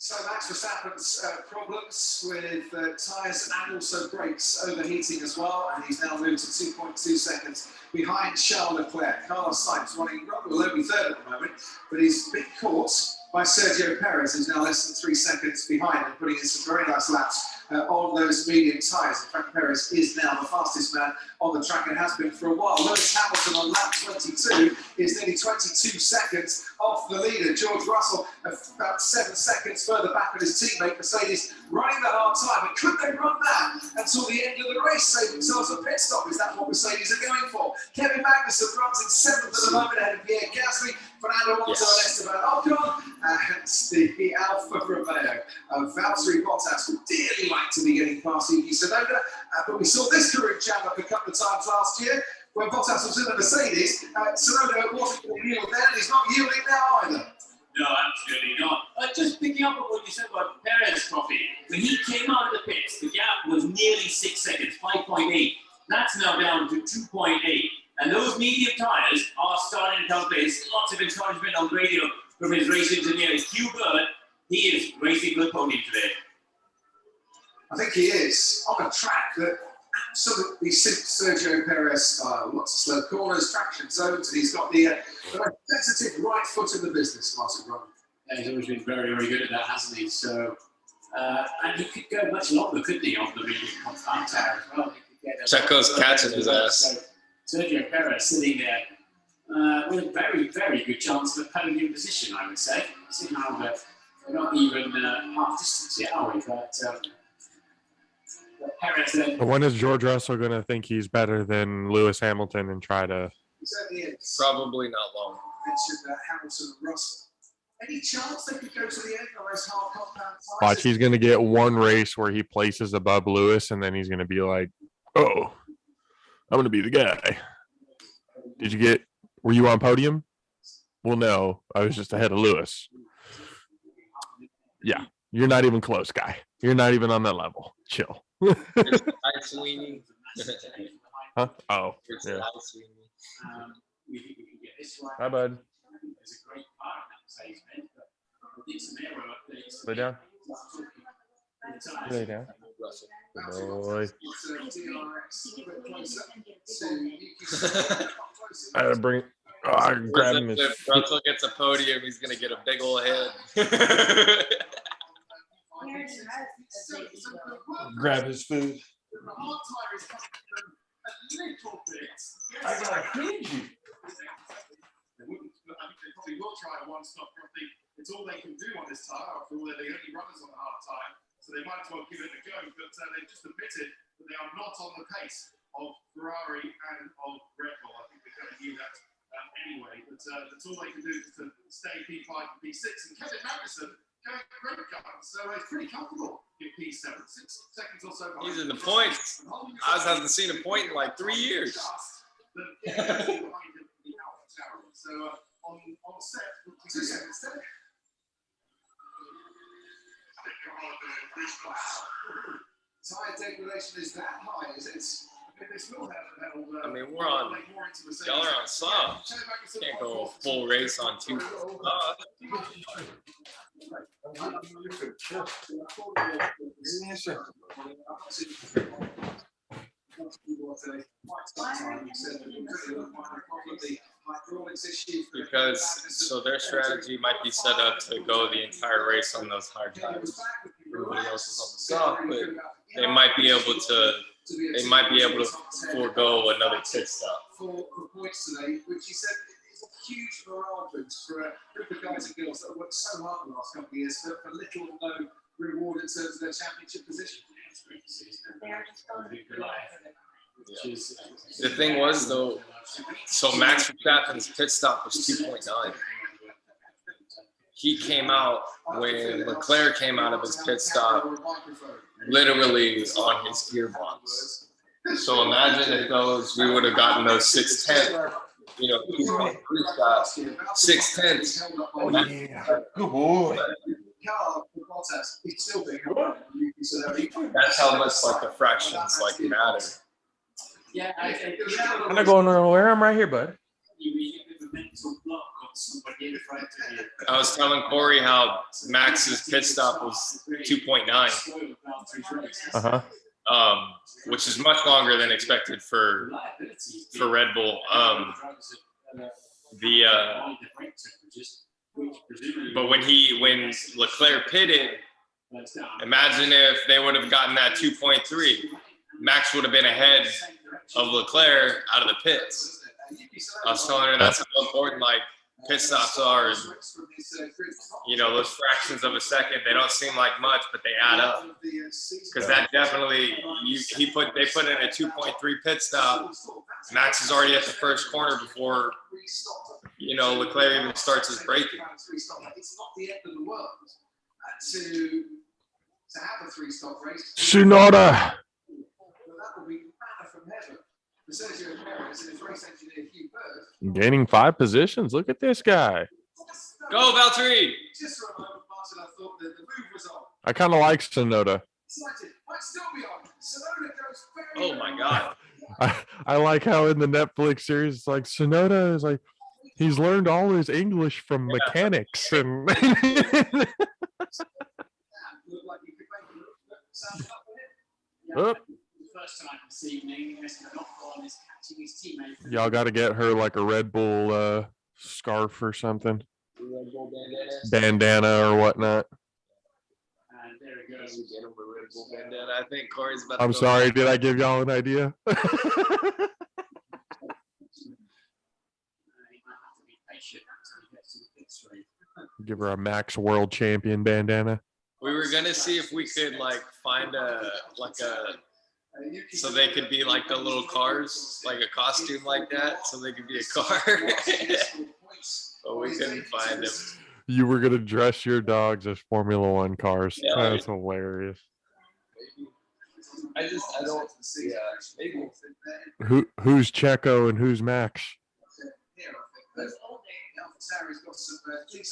So Max Verstappen's problems with tyres and also brakes overheating as well, and he's now moved to 2.2 seconds behind Charles Leclerc. Carlos Sainz running rather lowly third at the moment, but he's been caught by Sergio Perez, who's now less than 3 seconds behind and putting in some very nice laps on those medium tyres. In fact, Perez is now the fastest man on the track and has been for a while. Lewis Hamilton on lap 22 is nearly 22 seconds off the leader. George Russell about 7 seconds further back with his teammate Mercedes running the hard time. But could they run that until the end of the race, save themselves a pit stop? Is that what Mercedes are going for? Kevin Magnussen runs in 7th at the moment ahead of Pierre Gasly, Fernando Alonso and Esteban Ocon, and the Alfa Romeo of Valtteri Bottas would dearly like to be getting past Yuki Tsunoda, but we saw this career jam up a couple of times last year when Bottas was in the Mercedes. Tsunoda wasn't going to yield then, and he's not yielding now either. No, absolutely not. Just picking up on what you said about Perez, Coffee. When he came out of the pits, the gap was nearly 6 seconds, 5.8. That's now down to 2.8. And those medium tyres are starting to come place. Lots of encouragement on radio from his race engineer, Hugh Bird. He is racing for the podium today. I think he is on a track that absolutely suits Sergio Perez style. Lots of slow corners, traction zones, and he's got the most sensitive right foot in the business, Martin Brundle. Yeah, he's always been very, very good at that, hasn't he? So, and he could go much longer, couldn't he, on the medium compound tire as well? Checo's catching his ass. So Sergio Perez sitting there with a very, very good chance of a podium position, I would say. See how we're not even half distance yet, are we? But Perez then. When is George Russell going to think he's better than Lewis Hamilton and try to? He certainly is. Probably not long. Mentioned Hamilton and Russell. Any chance they could go to the end of those hard compound tyres? Watch, he's going to get one race where he places above Lewis, and then he's going to be like, "Oh, I'm going to be the guy." Were you on podium? Well, no, I was just ahead of Lewis. Yeah, you're not even close, guy. You're not even on that level. Chill. Hi, Sweeney. Huh? Oh, yeah. Hi, bud. Lay down. Lay down. Good boy. I gotta bring. Oh, I grab him. If Russell gets a podium, he's gonna get a big old head. Grab his food. I gotta feed you. They probably will try one stop properly. It's all they can do on this tyre. After all, they're the only runners on the hard tyre, so they might as well give it a go. But they've just admitted that they are not on the pace of Ferrari and of Red Bull. I think they kind of knew that anyway. But that's all they can do is to stay P5 and P6. And Kevin Magnussen going great guns. So he's pretty comfortable in P7. 6 seconds or so. He's in the points. I hasn't seen a point in like 3 years. So on set, instead. Tire degradation is that high, is it? I mean, we're on. Y'all are on soft. Can't go a full race on 2. Because so their strategy might be set up to go the entire race on those hard tires. Everybody else is on the soft, but they might be able to. They might be able to forego another pit stop. For points today, which he said is a huge morale boost for a group of guys and girls that have worked so hard the last couple of years for little or no reward in terms of their championship position. They're just going The thing was though, so Max Verstappen's pit stop was 2.9. He came out when Leclerc came out of his pit stop, literally on his gearbox. So imagine if we would have gotten those 6/10, 2.3 stops, 6/10. Oh yeah, good boy. That's how much like the fractions like matter. Yeah, I'm not going nowhere. I'm right here, bud. I was telling Corey how Max's pit stop was 2.9, which is much longer than expected for Red Bull. But when Leclerc pitted, imagine if they would have gotten that 2.3, Max would have been ahead of Leclerc out of the pits. I was telling her that's how important like pit stops are. Those fractions of a second, they don't seem like much, but they add up. Because that definitely, they put in a 2.3 pit stop. Max is already at the first corner before, Leclerc even starts his braking. It's not the end of the world to have a 3-stop race. Tsunoda. That would be manna from heaven. The Sergio Perez and his race engineer Hugh Bird. Gaining 5 positions. Look at this guy. Go, Valtteri! Just for a moment, Martin, I thought that the move was on. I kind of like Tsunoda. Might still be on. Tsunoda goes very, Oh my God. I like how in the Netflix series, it's like Tsunoda is like, he's learned all his English from mechanics. And looked like you could make it sound up for him. Oop. The first time this evening, Mr. Knockball is catching his teammate. Y'all got to get her like a Red Bull scarf or something, bandana or whatnot. And there it goes. I think Corey's about to I'm go sorry, back. did I give y'all an idea? He might have to be patient until he gets to the pit straight. Give her a Max World Champion bandana. We were gonna see if we could like find so they could be like the little cars, like a costume like that, so they could be a car. But we couldn't find them. You were gonna dress your dogs as Formula One cars. Yeah. That's hilarious. I don't see. Maybe. Who's Checo and who's Max?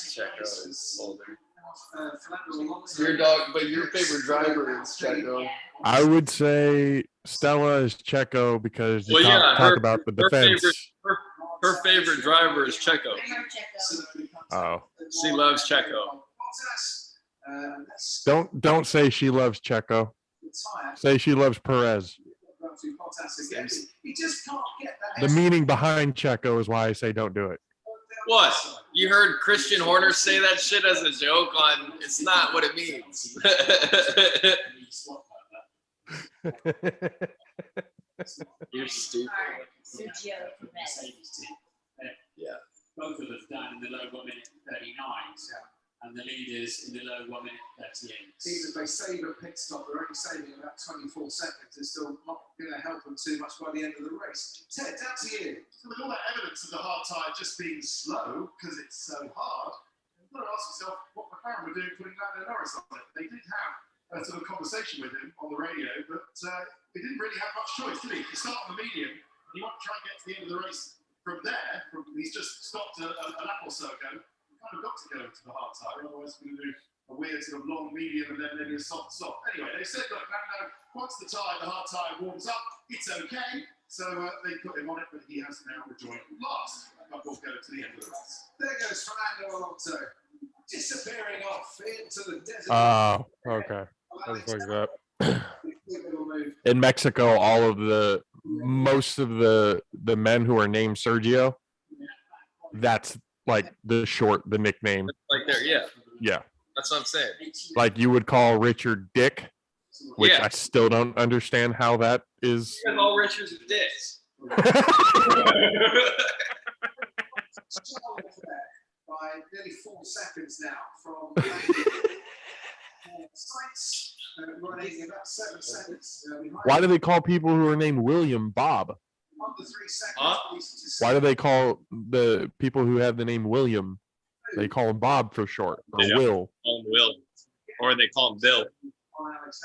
Checo is older. Your dog, but your favorite driver is Checo. I would say Stella is Checo because you Well, yeah, talk about the defense. Her favorite driver is Checo. Oh, She loves Checo. don't say she loves Checo. Say she loves Perez. The meaning behind Checo is why I say don't do it. What? You heard Christian Horner say that shit as a joke on it's not what it means. You're stupid. Yeah. Both of them down in the low 1 minute 39, and the leaders in the low 1 minute even if they save a pit stop, they're only saving about 24 seconds. It's still not going to help them too much by the end of the race. Ted, down to you. So with all that evidence of the hard tyre just being slow because it's so hard, you've got to ask yourself what McLaren were doing putting Lando Norris on it. They did have a sort of conversation with him on the radio, but they didn't really have much choice, did he? You start on the medium, and you want to try and get to the end of the race from there. He's just stopped a lap or so ago. You kind of got to go to the hard tyre, otherwise we're going to do a weird sort of long medium and then maybe a soft stop. Anyway, they said, look, Lando, once the hard tyre warms up, it's okay. So they put him on it, but he has now rejoined last. But we'll go to the end of the race. There goes Fernando Alonso, disappearing off into the desert. Oh, okay. I was like that. In Mexico, most of the men who are named Sergio, that's like the nickname. Like there, yeah. Yeah. That's what I'm saying. Like you would call Richard Dick, which Yeah. I still don't understand how that is. Because all Richards are dicks. By nearly 4 seconds now from Sainz, running about 7 seconds behind. Why do they call people who are named William Bob? Under 3 seconds. Huh? Why do they call the people who have the name William? They call him Bob for short, or Yeah. Will, Call him Will. Or they call him Bill.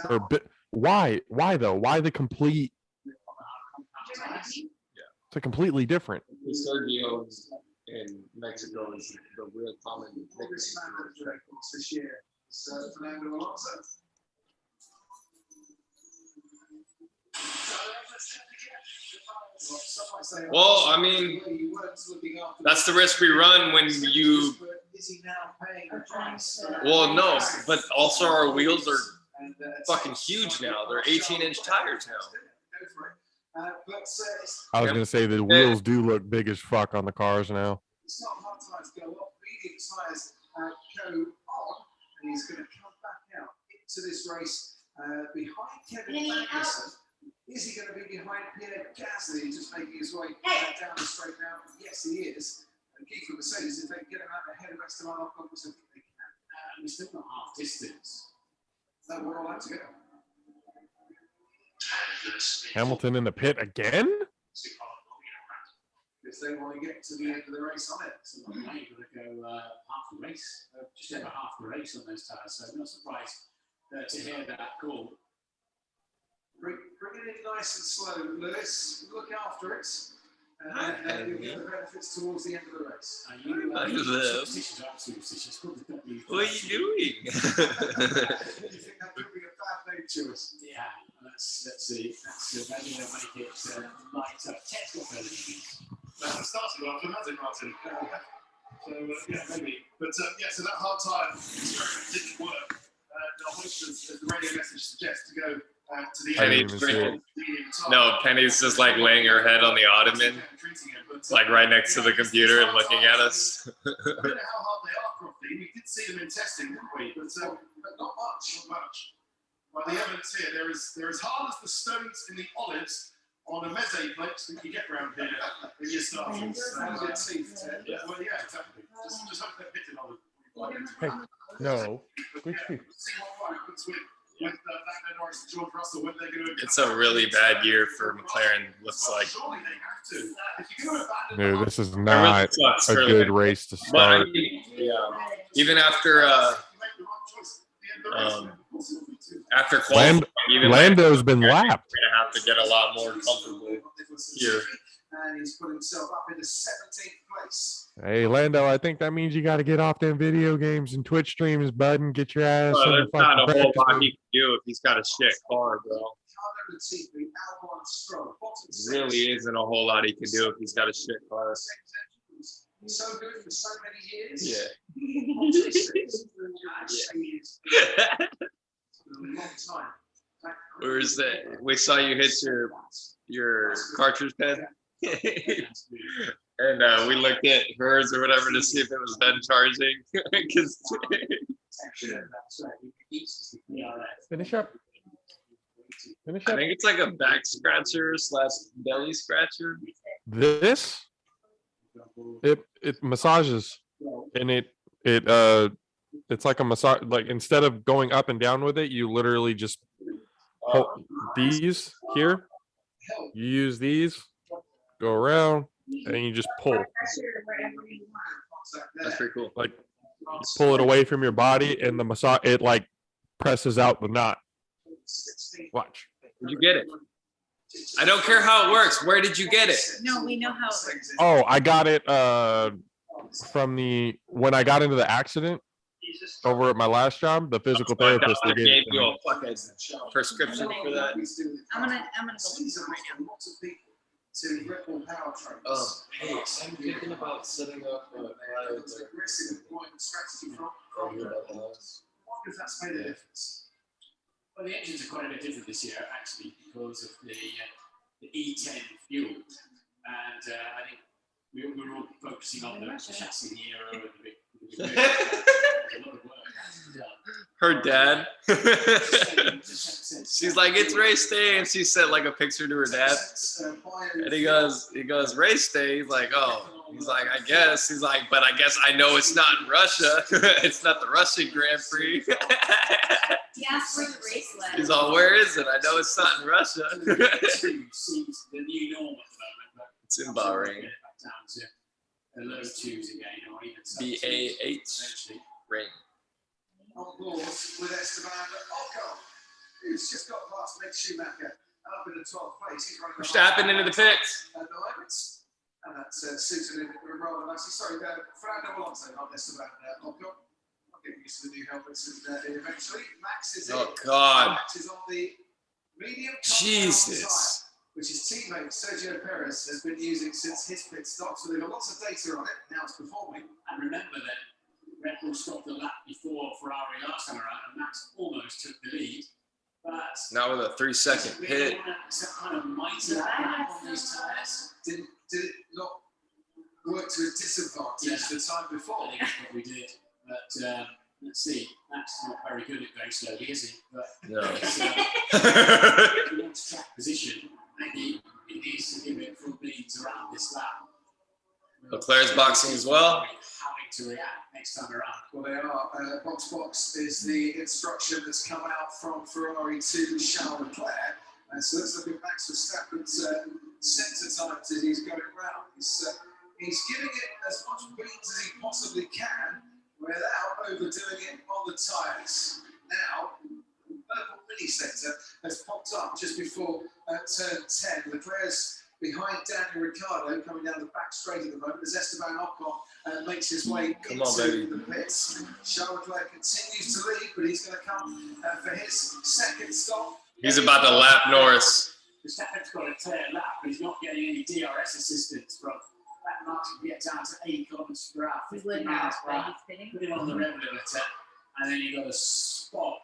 or why? Why though? Why the complete? It's a completely different. Sergio in Mexico is the real common nickname. This year, Fernando Alonso. Well, I mean, that's the risk we run when you. Well, no, but also our wheels are fucking huge now. They're 18-inch tires now. I was gonna say the wheels do look big as fuck on the cars now. It's not hard tires go up, medium tires go on, and he's going to come back out into this race behind Kevin Magnussen. Is he going to be behind Pierre Gasly, just making his way down the straight now? Yes, he is. And key for Mercedes, if they can get him out ahead of the rest of our conference, I think they can. We're still not half distance. No, we're all out to go. Hamilton in the pit again? If they want to get to the end of the race on it. So I'm going to go half the race, just over half the race on those tyres. So I'm not surprised to hear that call. Bring it in nice and slow, Lewis. Look after it. And you'll get the benefits towards the end of the race. Superstitious, I'm superstitious. What are you doing? You think that could be a bad name to us? Yeah, let's see. Maybe they'll make it lighter. Ted's got better than That started well, hasn't it, Martin? So, yeah, maybe. But, yeah, so that hard tyre experiment didn't work. I hope, as the radio message suggests, to go to the I end. didn't even see it. No, Penny's just like laying her head on the ottoman, like right next to the computer and looking at us. I don't know how hard they are properly. We did see them in testing, didn't we? But not much. Not much. Well, the evidence here, they're as hard as the stones in the olives on a meze plate that you get around here in your starters. Yeah, well, yeah, exactly. Just hope they're pitted on it. Hey, no. But, yeah, we'll see what happens with Lando Norris and George Russell, when they're going to. It's a really bad year for McLaren. Looks like. Surely they have to. If you're going to abandon No, the this is It really not sucks a for good them. race to But I start. mean, yeah, even after after qualifying, even Lando's been we're lapped. gonna have to get a lot more comfortable here. And he's put himself up into 17th place. Hey, Lando, I think that means you got to get off them video games and Twitch streams, bud, and get your ass Well, in the there's not a fucking whole practice lot room. he can do if he's got a shit car, bro. Really isn't a whole lot he can do if he's got a shit car. So good for so many years. Yeah. A long time. Where is that? We saw you hit your cartridge pen. And we looked at hers or whatever to see if it was done charging. 'Cause Finish up. Finish I up. think it's like a back scratcher / belly scratcher. This, it massages, and it It's like a massage. Like instead of going up and down with it, you literally just hold these here. You use these, go around, and you just pull. Pressure wherever you want. That's pretty cool. Like you pull it away from your body, and the massage it like presses out the knot. Watch. Where'd you get it? I don't care how it works. Where did you get it? No, we know how it works. Oh, I got it from when I got into the accident over at my last job. The physical therapist they gave gave it to you me. a fucking prescription for that. I'm gonna go look for it right now. To Ripple Power Trains. Hey, I'm thinking about setting up a It's an aggressive deployment strategy from wonder if that's made a difference. Well, the engines are quite a bit different this year, actually, because of the E10 fuel. And I think we're all focusing on the chassis in the aero and the big. Her dad. She's like, it's race day, and she sent like a picture to her dad. And he goes, race day. He's like, oh. He's like, I guess. He's like, but I guess I know it's not in Russia. It's not the Russian Grand Prix. He asked for the race letter. He's all, where is it? I know it's not in Russia. Seems the new norm at the moment. It's in Bahrain. Down to the low twos again, or even BAH rain. On board with Esteban Ocon, who's just got past Mick Schumacher up in the 12th place. He's running Verstappen into the pits. at the moment, and that suited him rather nicely. Sorry, Fernando Alonso, not Esteban Ocon. I'll get used to the new helmets and eventually. Max is Oh, God. Max is on the medium Jesus. which his teammate Sergio Perez has been using since his pit stop. So they've got lots of data on it. Now it's performing. And remember that Red Bull stopped the lap before Ferrari last time around, and Max almost took the lead. But Now with a 3-second pit. some kind of mighty lap on these tyres. Did it not work to a disadvantage the time before? I think that's what we did. But let's see. Max is not very good at going slowly, is he? But No. he wants track position, and he needs to give it full beans around this lap. Leclerc's boxing as well. Having to react next time around. Well, they are. Box is the instruction that's come out from Ferrari to Charles Leclerc. So let's look at Max Verstappen's centre times as he's going round. He's giving it as much beans as he possibly can without overdoing it on the tyres. Now, purple mini sector has popped up just before turn 10. Leclerc's behind Daniel Ricciardo coming down the back straight at the moment as Esteban Ocon makes his way into the pits. Charles Leclerc continues to lead, but he's going to come for his second stop. He's about to lap Norris. Verstappen's got a clear lap, but he's not getting any DRS assistance from that margin to get down to 80 kilometers per hour. We 50 would miles not, per but hour. he's fitting. Put it on the rev limiter, and then you've got to spot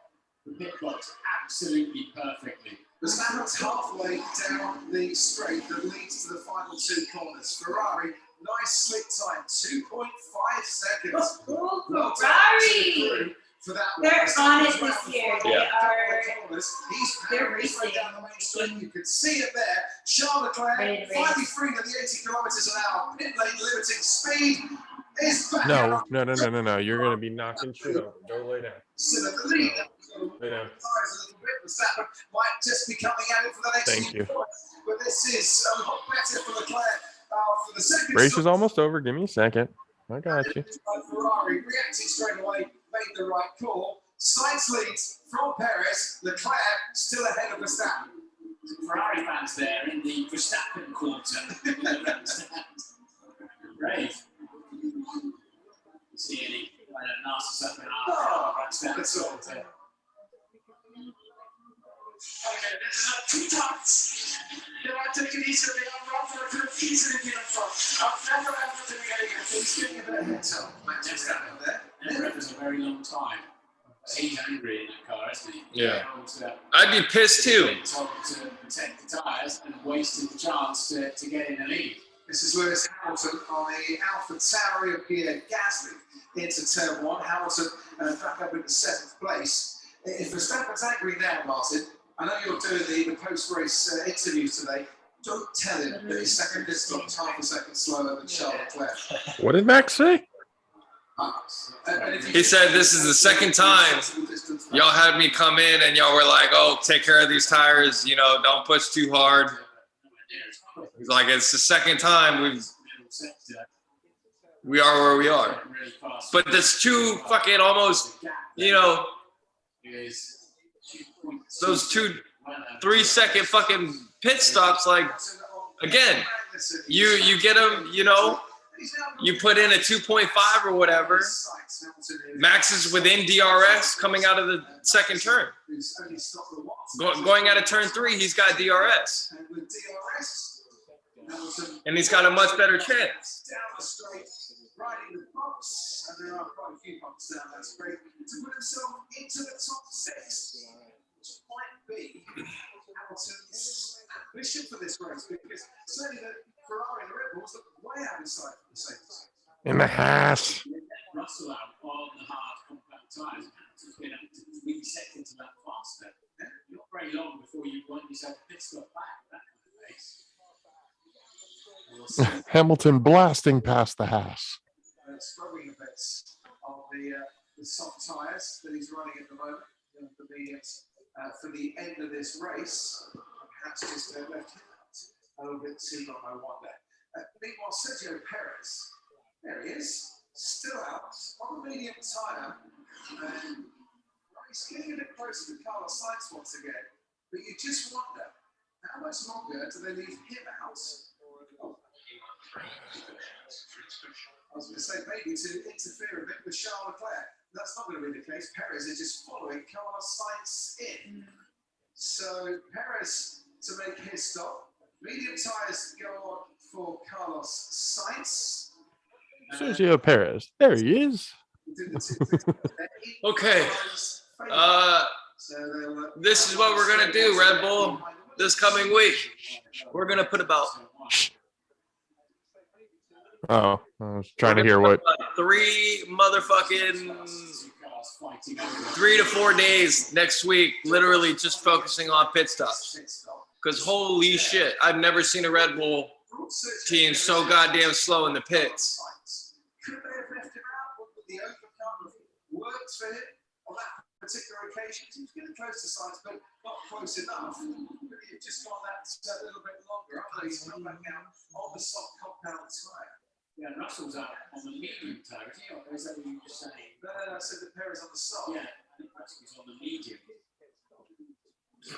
the pit box absolutely perfectly. Verstappen's halfway down the straight that leads to the final two corners. Ferrari, nice slick time, 2.5 seconds. Oh, Well done to the Ferrari! crew for that one. They're on it Verstappen's this round the year. final They couple are. of corners. He's They're powering his way racing. down the main straight. You can see it there. Charles Leclerc, Ready to race. finally free to the 80 kilometers an hour. Pit lane limiting speed is back. No. You're gonna be knocking shit up. Go lay down. Still in the lead. Lay down. A little bit. Verstappen might just be coming at it for the next Thank few you. points, but this is a lot better for Leclerc for the second. Race stop. is almost over. Give me a second. I got you. Ferrari reacting straight away, made the right call. Slight lead from Perez. Leclerc still ahead of Verstappen. Ferrari fans there in the Verstappen quarter. Great. See any kind of nasty stuff in our That's all. Okay, this is a 2 times. Can I take it easily? I'm wrong for a bit easily get in front. I've never ever been again. He's getting a bit ahead, so Max Verstappen there. And Red was a very long time. He's angry in that car, isn't he? Yeah. Told, I'd be pissed too. told to protect the tyres and wasted the chance to get in the lead. This is Lewis Hamilton on the Alpha Tauri of Pierre Gasly into turn 1. Hamilton back up in the 7th place. If Verstappen's angry now, Martin, I know you're doing the post-race interviews today. Don't tell him that his second pit stop is half a second slower than Charles Leclerc. What did Max say? He said this is the second time y'all had me come in and y'all were like, oh, take care of these tires, you know, don't push too hard. He's like, it's the second time we are where we are. But there's two fucking almost, you know, those 2-3 second fucking pit stops, like, again, you get them, you know, you put in a 2.5 or whatever. Max is within DRS coming out of the second turn. Going out of turn 3, he's got DRS. And he's got a much better chance. Riding the bumps, and there are quite a few bumps down that straight, to put himself into the top 6, which might be Hamilton's ambition for this race, because certainly the Ferrari and the Red Bulls look way out of sight for the Mercedes. In the Haas. Russell out on the hard compound tyres. Hamilton's been able to reset into that faster. Not very long before you want yourself a pit stop back with that kind of pace. Hamilton blasting past the Haas. Struggling a bit on the soft tyres that he's running at the moment, the mediums, for the end of this race. Perhaps just left him out a little bit too long, I wonder. Meanwhile, Sergio Perez, there he is, still out on the medium tyre. And he's getting a bit closer to Carlos Sainz once again. But you just wonder, how much longer do they leave him out? I was going to say maybe to interfere a bit with Charles Leclerc. That's not going to be the case. Perez is just following Carlos Sainz in. So Perez to make his stop. Medium tyres go on for Carlos Sainz. Sergio Perez. There he is. Okay. This is what we're going to do, Red Bull, this coming week. We're going to put about... Oh, I was trying to hear what. 3 to 4 days next week, literally just focusing on pit stops. Because holy shit, I've never seen a Red Bull team so goddamn slow in the pits. Could they have left him out? Would the overcome worked for him on that particular occasion? He was getting close to Sainz, but not close enough. Maybe you've just got that a little bit longer. Otherwise, he's come back out on the soft compound tyre. Yeah, Russell's out on the medium tyre, is he? Or is that what you were just saying? No, I said the pair is on the soft. Yeah, I think Russell's on the medium. So,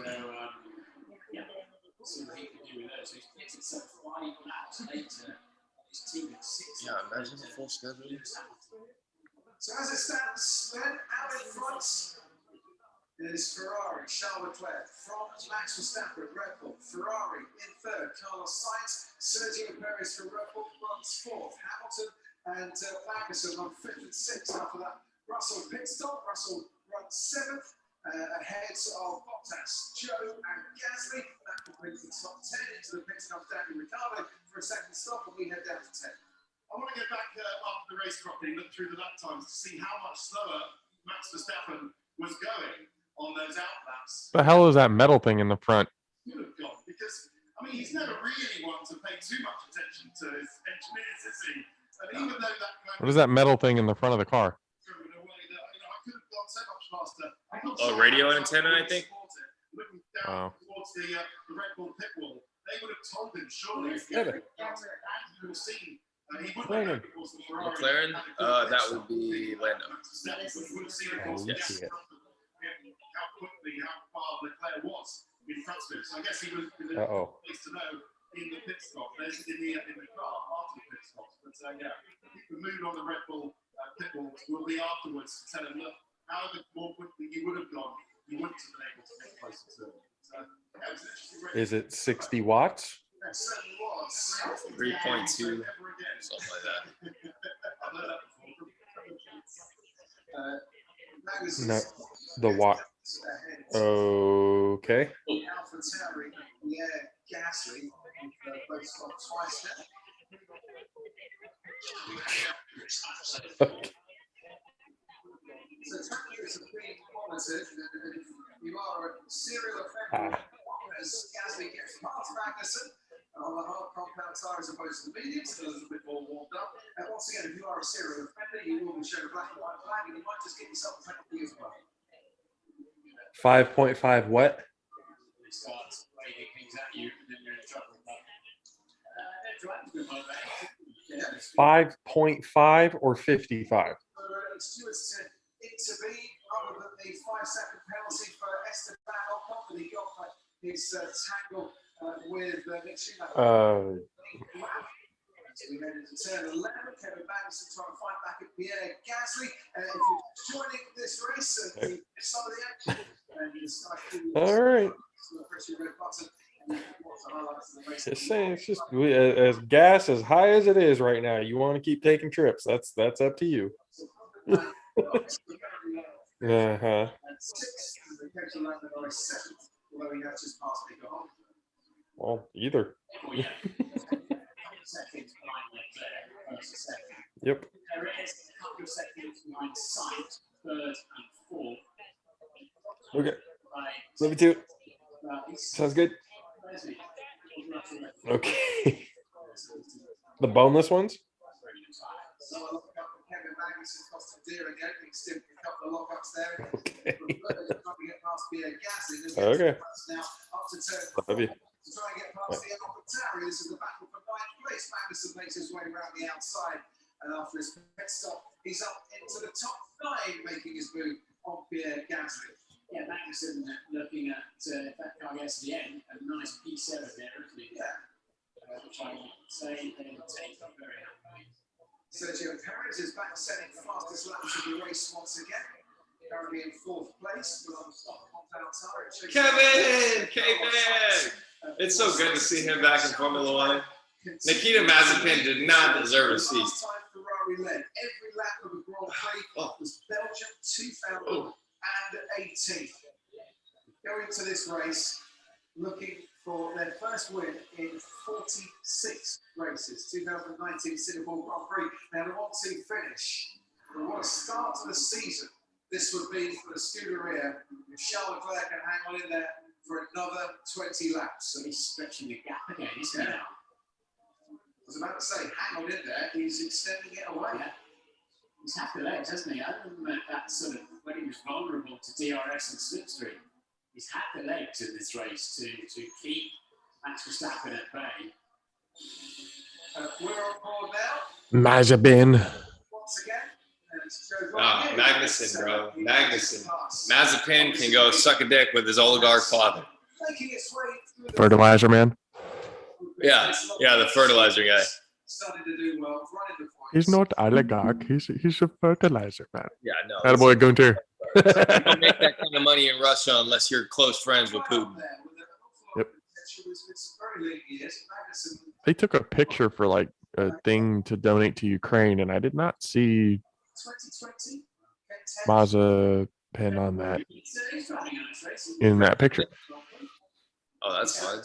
yeah, see what he can do with those. So he's pitted some 5 laps later. His team at 6. Yeah, imagine the full schedule. So as it stands, then out in front is Ferrari, Charles Leclerc, from Max Verstappen, Red Bull, Ferrari in third, Carlos Sainz, Sergio Perez for Red Bull runs fourth, Hamilton and Magnussen on 5th and 6th. After that, Russell pit stop, Russell runs 7th, ahead of Bottas, Joe and Gasly. That completes the top 10. Into the pit stop, Daniel Ricciardo for a second stop, and we head down to 10. I want to get back after the race properly, look through the lap times to see how much slower Max Verstappen was going on those outlaps. The hell is that metal thing in the front? Could have gone because I mean he's never really one to pay too much attention to his engineers, is he? And even though that kind What is that metal thing in the front of the car? in a way that I could have gone so much faster. Oh, radio antenna, I think. Looking down towards the Red Bull pit wall, they would have told him surely. He would have seen. He would have McLaren, that would be Lando. Yes. How quickly, how far Leclerc was in front of him. So I guess he was pleased to know in the pit stop, in the car after the pit stop. But yeah, the mood on the Red Bull pit wall will be afterwards to tell him, look, however more quickly you would have gone, you wouldn't have been able to get closer to him. So, yeah, it was an interesting race. Is it 60 watts? It certainly was. 3.2, something like that. No, the watt. Okay. AlphaTauri, Gasly, both stopped twice now. So temperatures are being monitored, and if you are a serial offender, as Gasly gets past Magnussen on the hard compound tire as opposed to the medium, so a little bit more warmed up. And once again, if you are a serial offender, you will be shown a black and white flag, and you might just get yourself a penalty as well. 5.5 what? They start waving things at you, and then you're in trouble. But they're driving good motivation. Yeah. 5.5 or 55? Stewards to intervene other than the 5-second penalty for Esteban Ocon that he got for his tackle with Nick Schumacher. We made it to turn 11. Kevin Magnussen trying to fight back at Pierre Gasly. If you're joining this race, the start of the action. All right. Just saying, it's just as gas as high as it is right now. You want to keep taking trips? That's up to you. Uh-huh. Well, either. Yep. Okay. Love you too. Sounds good. Okay. The boneless ones? Okay. Okay. Love you. To try and get past the Albertari, this is the battle for ninth place. Magnussen makes his way around the outside, and after his pit stop, he's up into the top 9, making his move on Pierre Gasly. Yeah, Magnussen looking at if that car gets to the end, a nice P7 there, isn't it? Yeah. Which I would say they will take up very happily. Sergio Perez is back setting the fastest laps of the race once again. Currently in 4th place, with on stop Kevin! It's so good to see him back in Formula One. Nikita Mazepin did not deserve a seat. Last time Ferrari led every lap of the Grand Prix was Belgium 2018. Going into this race, looking for their first win in 46 races. 2019 Singapore Grand Prix. Now they want to finish. But what a start to the season this would be for the Scuderia. If Charles Leclerc can hang on in there for another 20 laps. So he's stretching the gap again, isn't he now? I was about to say, hang on in there, he's extending it away. Yeah. He's had the legs, hasn't he? Other than that sort of when he was vulnerable to DRS and slipstream, he's had the legs in this race to keep Max Verstappen at bay. We're on board now. Mazepin. Once again. Oh, Magnussen, bro. Magnussen. Mazepin can go suck a dick with his oligarch father. Fertilizer man. Yeah, the fertilizer guy. He's not oligarch. He's a fertilizer man. Yeah, no. Attaboy, Gunter. You don't make that kind of money in Russia unless you're close friends with Putin. Yep. They took a picture for like a thing to donate to Ukraine, and I did not see Mazepin on that in that picture. Oh, that's fun.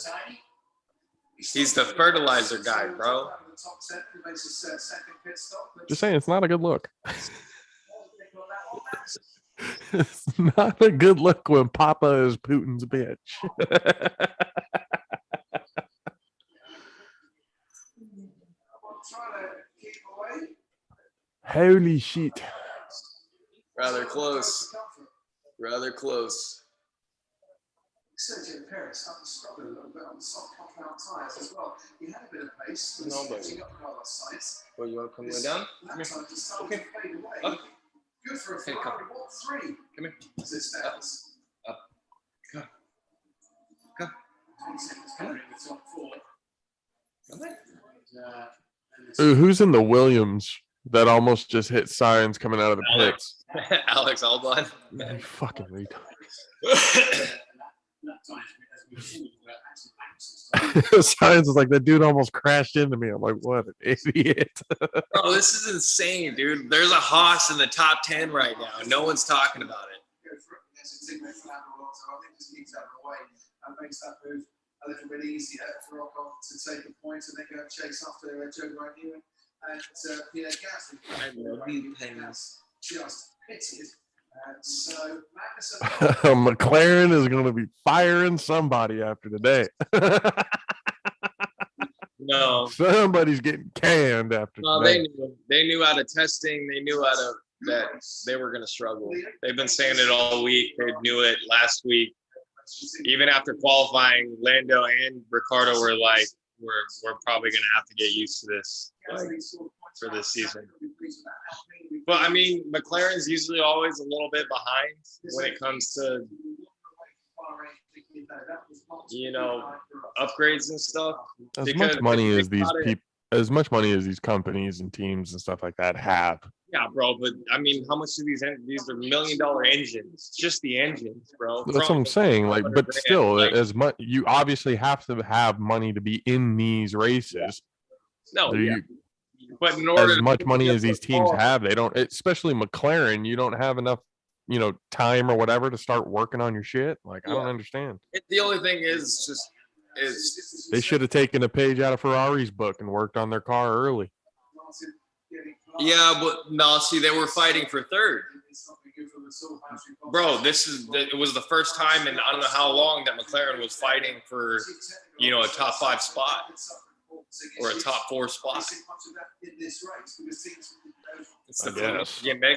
He's the fertilizer guy, bro. Just saying, it's not a good look. It's not a good look when Papa is Putin's bitch. Holy shit. Rather close. Rather close. Sergio Perez had to struggle a little bit on the soft compound tyres as well. He had a bit of pace. No, but well, you want to come way down? Come here. Okay. Up. Good for a Okay, Ferrari. What 3? Come here. As it stands. Up. Go. Go. 20 seconds covering the top 4. Come there. Ooh, who's in the Williams that almost just hit sirens coming out of the pits? Alex Albon. You fucking retard. Science is like, that dude almost crashed into me. I'm like, what an idiot. Bro, this is insane, dude. There's a Haas in the top 10 right now, and no one's talking about it. And makes that move a little bit easier for Ocon to take a point and then go and chase after Joe Ryan and Pierre Gasly. I love you, Penguins. Just pitted. So McLaren is going to be firing somebody after today. No. Somebody's getting canned after No, today. they knew out of testing. They knew out of that they were going to struggle. They've been saying it all week. They knew it last week. Even after qualifying, Lando and Ricardo were like, we're probably going to have to get used to this, like, for this season. But I mean, McLaren's usually always a little bit behind when it comes to, you know, upgrades and stuff. As Because much money if you as think these about it- people, as much money as these companies and teams and stuff like that have. Yeah, bro. But I mean, how much do these are $1 million engines? Just the engines, bro. That's what I'm Probably saying. Like, 100 but grand. still, Like, as much you obviously have to have money to be in these races. no, Do yeah. you- But in order as to much money as these teams car- have, they don't. Especially McLaren, you don't have enough, time or whatever to start working on your shit. Like, I don't Yeah. understand. The only thing is They should have taken a page out of Ferrari's book and worked on their car early. yeah, but no, see, they were fighting for third. Bro, it was the first time in I don't know how long that McLaren was fighting for, a top 5 spot or a top 4 spot. It's I the guess. mega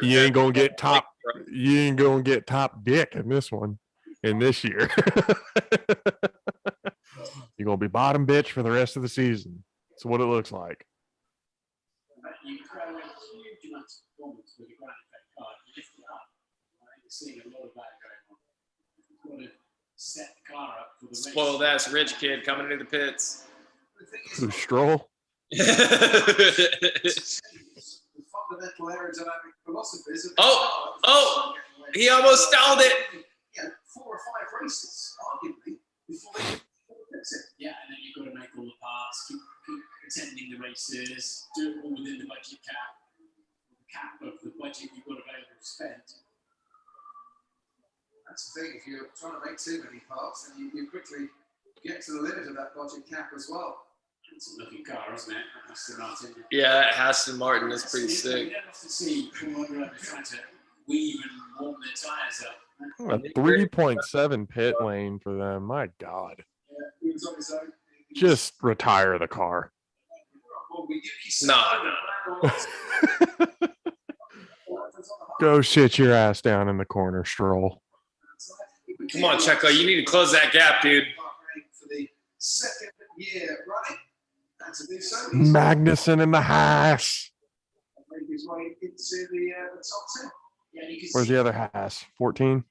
You ain't gonna get top. You ain't gonna get top dick in this one, in this year. You're gonna be bottom bitch for the rest of the season. That's what it looks like. You throw in huge amounts of performance with a ground effect car, you lift it up. I think you're seeing a lot of that going on. You've got to set the car up for the race. Spoiled ass rich kid coming into the pits. Who, Stroll? Fundamental aerodynamic philosophies. Oh, he almost stalled it. 4 or 5 races, arguably, before they fix it. Yeah, and then you've got to make all the parts, keep attending the races, do it all within the budget cap. The cap of the budget you've got available to spend. That's the thing, if you're trying to make too many parts, then you quickly get to the limit of that budget cap as well. It's a looking car, isn't it? Aston Martin. Yeah, Aston Martin is pretty You sick. don't have to see Formula drivers trying to weave and warm their tyres up. A 3.7 pit lane for them. My God. He was on his own. Just retire the car. No. Go sit your ass down in the corner, Stroll. Come on, Checo, you need to close that gap, dude. For the second year running, and to do so, Magnussen in the Haas. make his way into the top 10. Yeah, you can Where's see the other Haas? 14.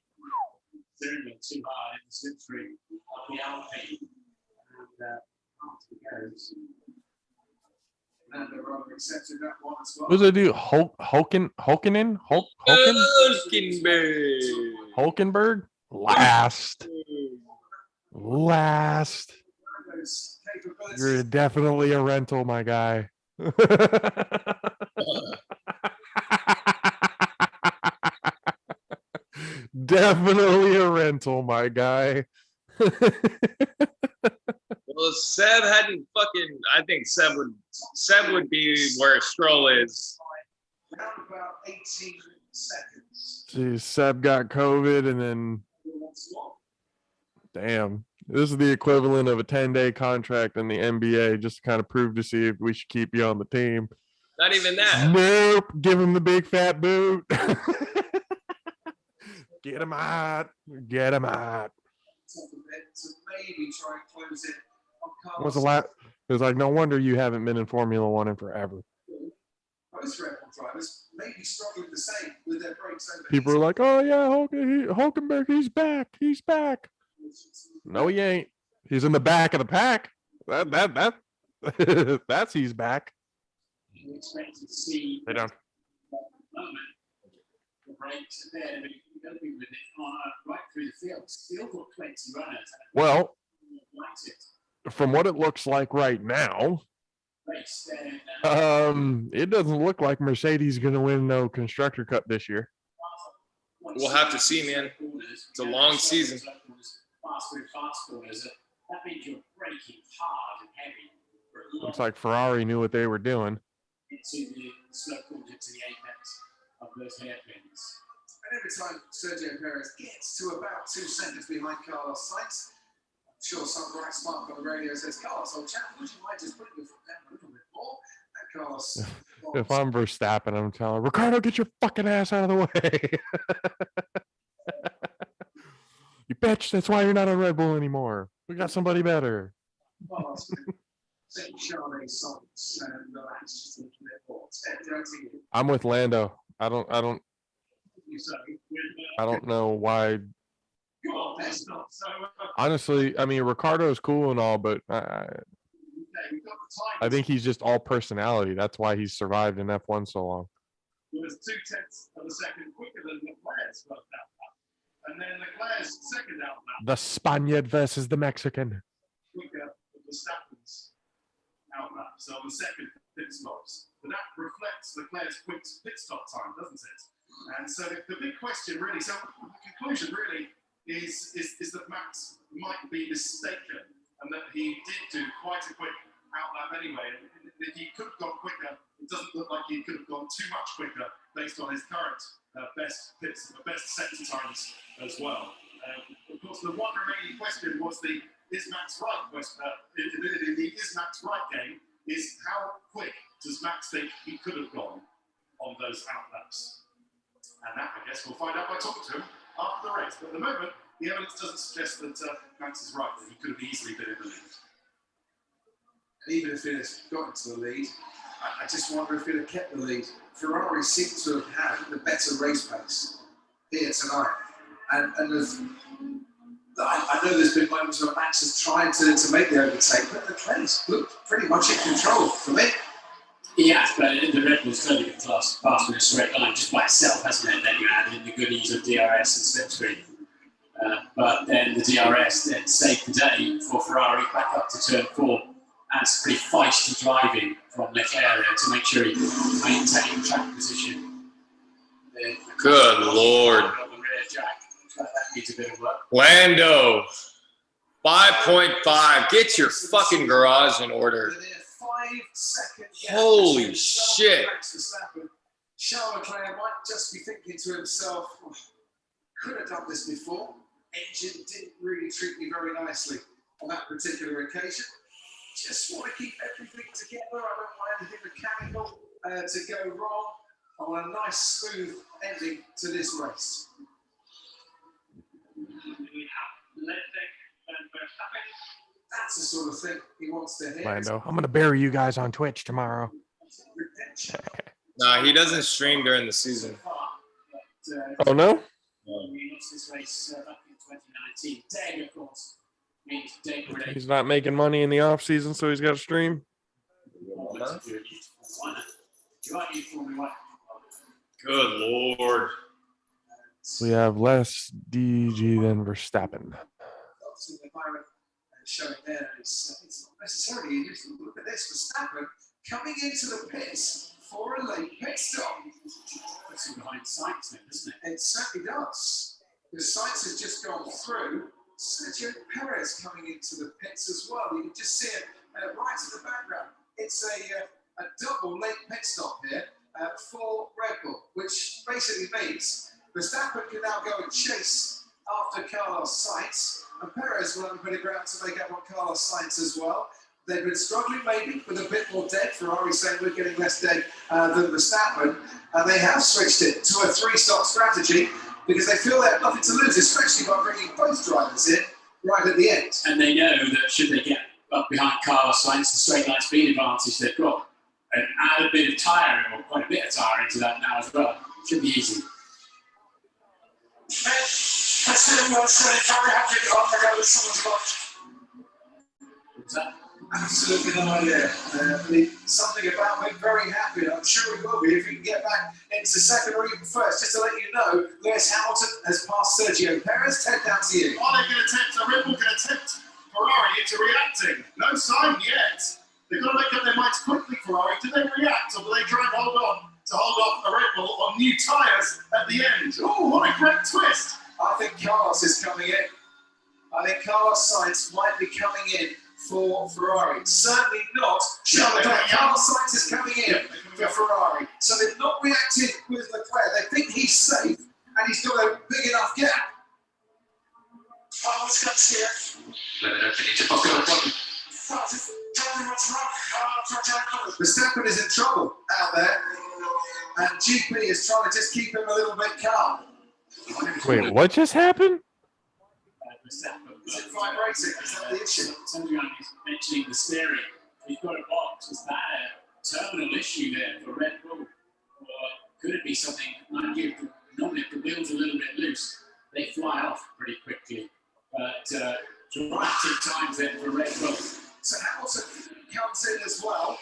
they're not too hard in the slipstream of the Alpine. And off he goes. And they're rather accepted that one as well. What does it do? Hulkenen? Hulkenberg? Last. Those capabilities. You're definitely a rental, my guy. Definitely a rental, my guy. Well, Seb hadn't fucking. I think Seb would be where Stroll is. Around about 18 seconds. Geez, Seb got COVID and then, damn, this is the equivalent of a 10-day contract in the NBA just to kind of prove to see if we should keep you on the team. Not even that. Nope. Give him the big fat boot. Get him out. Get him out. To maybe try and close it on Carlos. What's the last? It was like, no wonder you haven't been in Formula One in forever. Most Red Bull drivers may be struggling the same with their brakes over. People are like, oh yeah, Hulkenberg, he's back. He's back. No, he ain't. He's in the back of the pack. That that's he's back. You expect to see They don't. moment. The brakes are there, but you can go with it right through the field. Still got 20 runners. Well, Likes it. from what it looks like right now, Race there. it doesn't look like Mercedes is going to win no constructor cup this year. We'll have to see, man. It's a long season. Faster and fast corners. That means you're braking hard and heavy. For a long Looks like Ferrari knew what they were doing. into the slow corners, into the apex of those hairpins. And every time Sergio Perez gets to about 2 seconds behind Carlos Sainz, Sure, some bright spark on the radio says, Carlos, old chap, would you mind just putting your foot down a little bit more? And Carlos. If I'm Verstappen, I'm telling Ricardo, get your fucking ass out of the way. You bitch, that's why you're not on Red Bull anymore. We got somebody better. I'm with Lando. I don't know why. Honestly, I mean, Ricardo's cool and all, but I think he's just all personality. That's why he's survived in F1 so long. He was 0.2 of a second quicker than Leclerc's first outlap. And then Leclerc's second outlap. The Spaniard versus the Mexican. Quicker than Verstappen's outlap. So on the second pit stops. But that reflects Leclerc's quick pit stop time, doesn't it? And so the big question really, so the conclusion really is that Max might be mistaken and that he did do quite a quick outlap anyway. And if he could have gone quicker, it doesn't look like he could have gone too much quicker based on his current best sector times as well. Of course, the one remaining question was the is Max right question. The is Max right game is how quick does Max think he could have gone on those outlaps? And that, I guess, we'll find out by talking to him after the race. But at the moment, the evidence doesn't suggest that Max is right, that he could have easily been in the lead. And even if he had got into the lead, I just wonder if he'd have kept the lead. Ferrari seemed to have had the better race pace here tonight. And I know there's been moments where Max has tried to make the overtake, but Leclerc's looked pretty much in control for me. Yeah, but the Red Bull's clearly been faster in a straight line just by itself, hasn't it? Then you add in the goodies of DRS and slipstream. But then the DRS then saved the day for Ferrari back up to turn 4. And some pretty feisty driving from Leclerc to make sure he maintained track position. Good Lord. That needs a bit of work. Lando, 5.5. Get your fucking garage in order. 5 second gap. Holy shit. Charles Leclerc might just be thinking to himself, oh, could have done this before. Engine didn't really treat me very nicely on that particular occasion. Just want to keep everything together. I don't want anything mechanical to go wrong. I want a nice, smooth ending to this race. We have Leclerc and Verstappen. That's the sort of thing he wants to hear. Lando, I'm gonna bury you guys on Twitch tomorrow. Nah, he doesn't stream during the season. Oh no? We lost this race back in 2019. Deg, of course, means degradation. He's not making money in the off season, so he's got to stream. Good Lord. We have less DG than Verstappen. Showing there, it's not necessarily easy. Look at this, Verstappen coming into the pits for a late pit stop. Puts him behind Sainz then, doesn't it? It certainly does. Because Sainz has just gone through. Sergio Perez coming into the pits as well. You can just see it right in the background. It's a double late pit stop here for Red Bull, which basically means Verstappen can now go and chase after Carlos Sainz. And Perez will have a bit of ground to make up on Carlos Sainz as well. They've been struggling maybe with a bit more dead. Ferrari saying we're getting less dead than Verstappen. And they have switched it to a 3-stop strategy because they feel they have nothing to lose, especially by bringing both drivers in right at the end. And they know that should they get up behind Carlos Sainz, the straight line speed advantage they've got, and add a bit of tyre, or quite a bit of tyre into that now as well. Should be easy. That's it, very happy on the go with someone's watch. What's that? Absolutely no idea. Something about me very happy. I'm sure he will be if he can get back into second or even first. Just to let you know, Lewis Hamilton has passed Sergio Perez. Ted, down to you. Are they going to attempt, Red Bull going to tempt Ferrari into reacting? No sign yet. They've got to make up their minds quickly, Ferrari. Do they react or do they try and hold on to hold off a Red Bull on new tyres at the end? Oh, what a great twist. I think Carlos is coming in. I think Carlos Sainz might be coming in for Ferrari. Certainly not Charles Leclerc. Carlos Sainz is coming in for Ferrari. So they've not reacted with Leclerc. They think he's safe and he's got a big enough gap. Carlos gets here. Verstappen is in trouble out there, and GP is trying to just keep him a little bit calm. Wait, what just happened? Verstappen. Is it vibrating? Is that the issue? Somebody is mentioning the steering. You've got a box. Is that a terminal issue there for Red Bull? Or could it be something like you? Normally, if the wheel's a little bit loose, they fly off pretty quickly. But dramatic times then for Red Bull. So Hamilton comes in as well,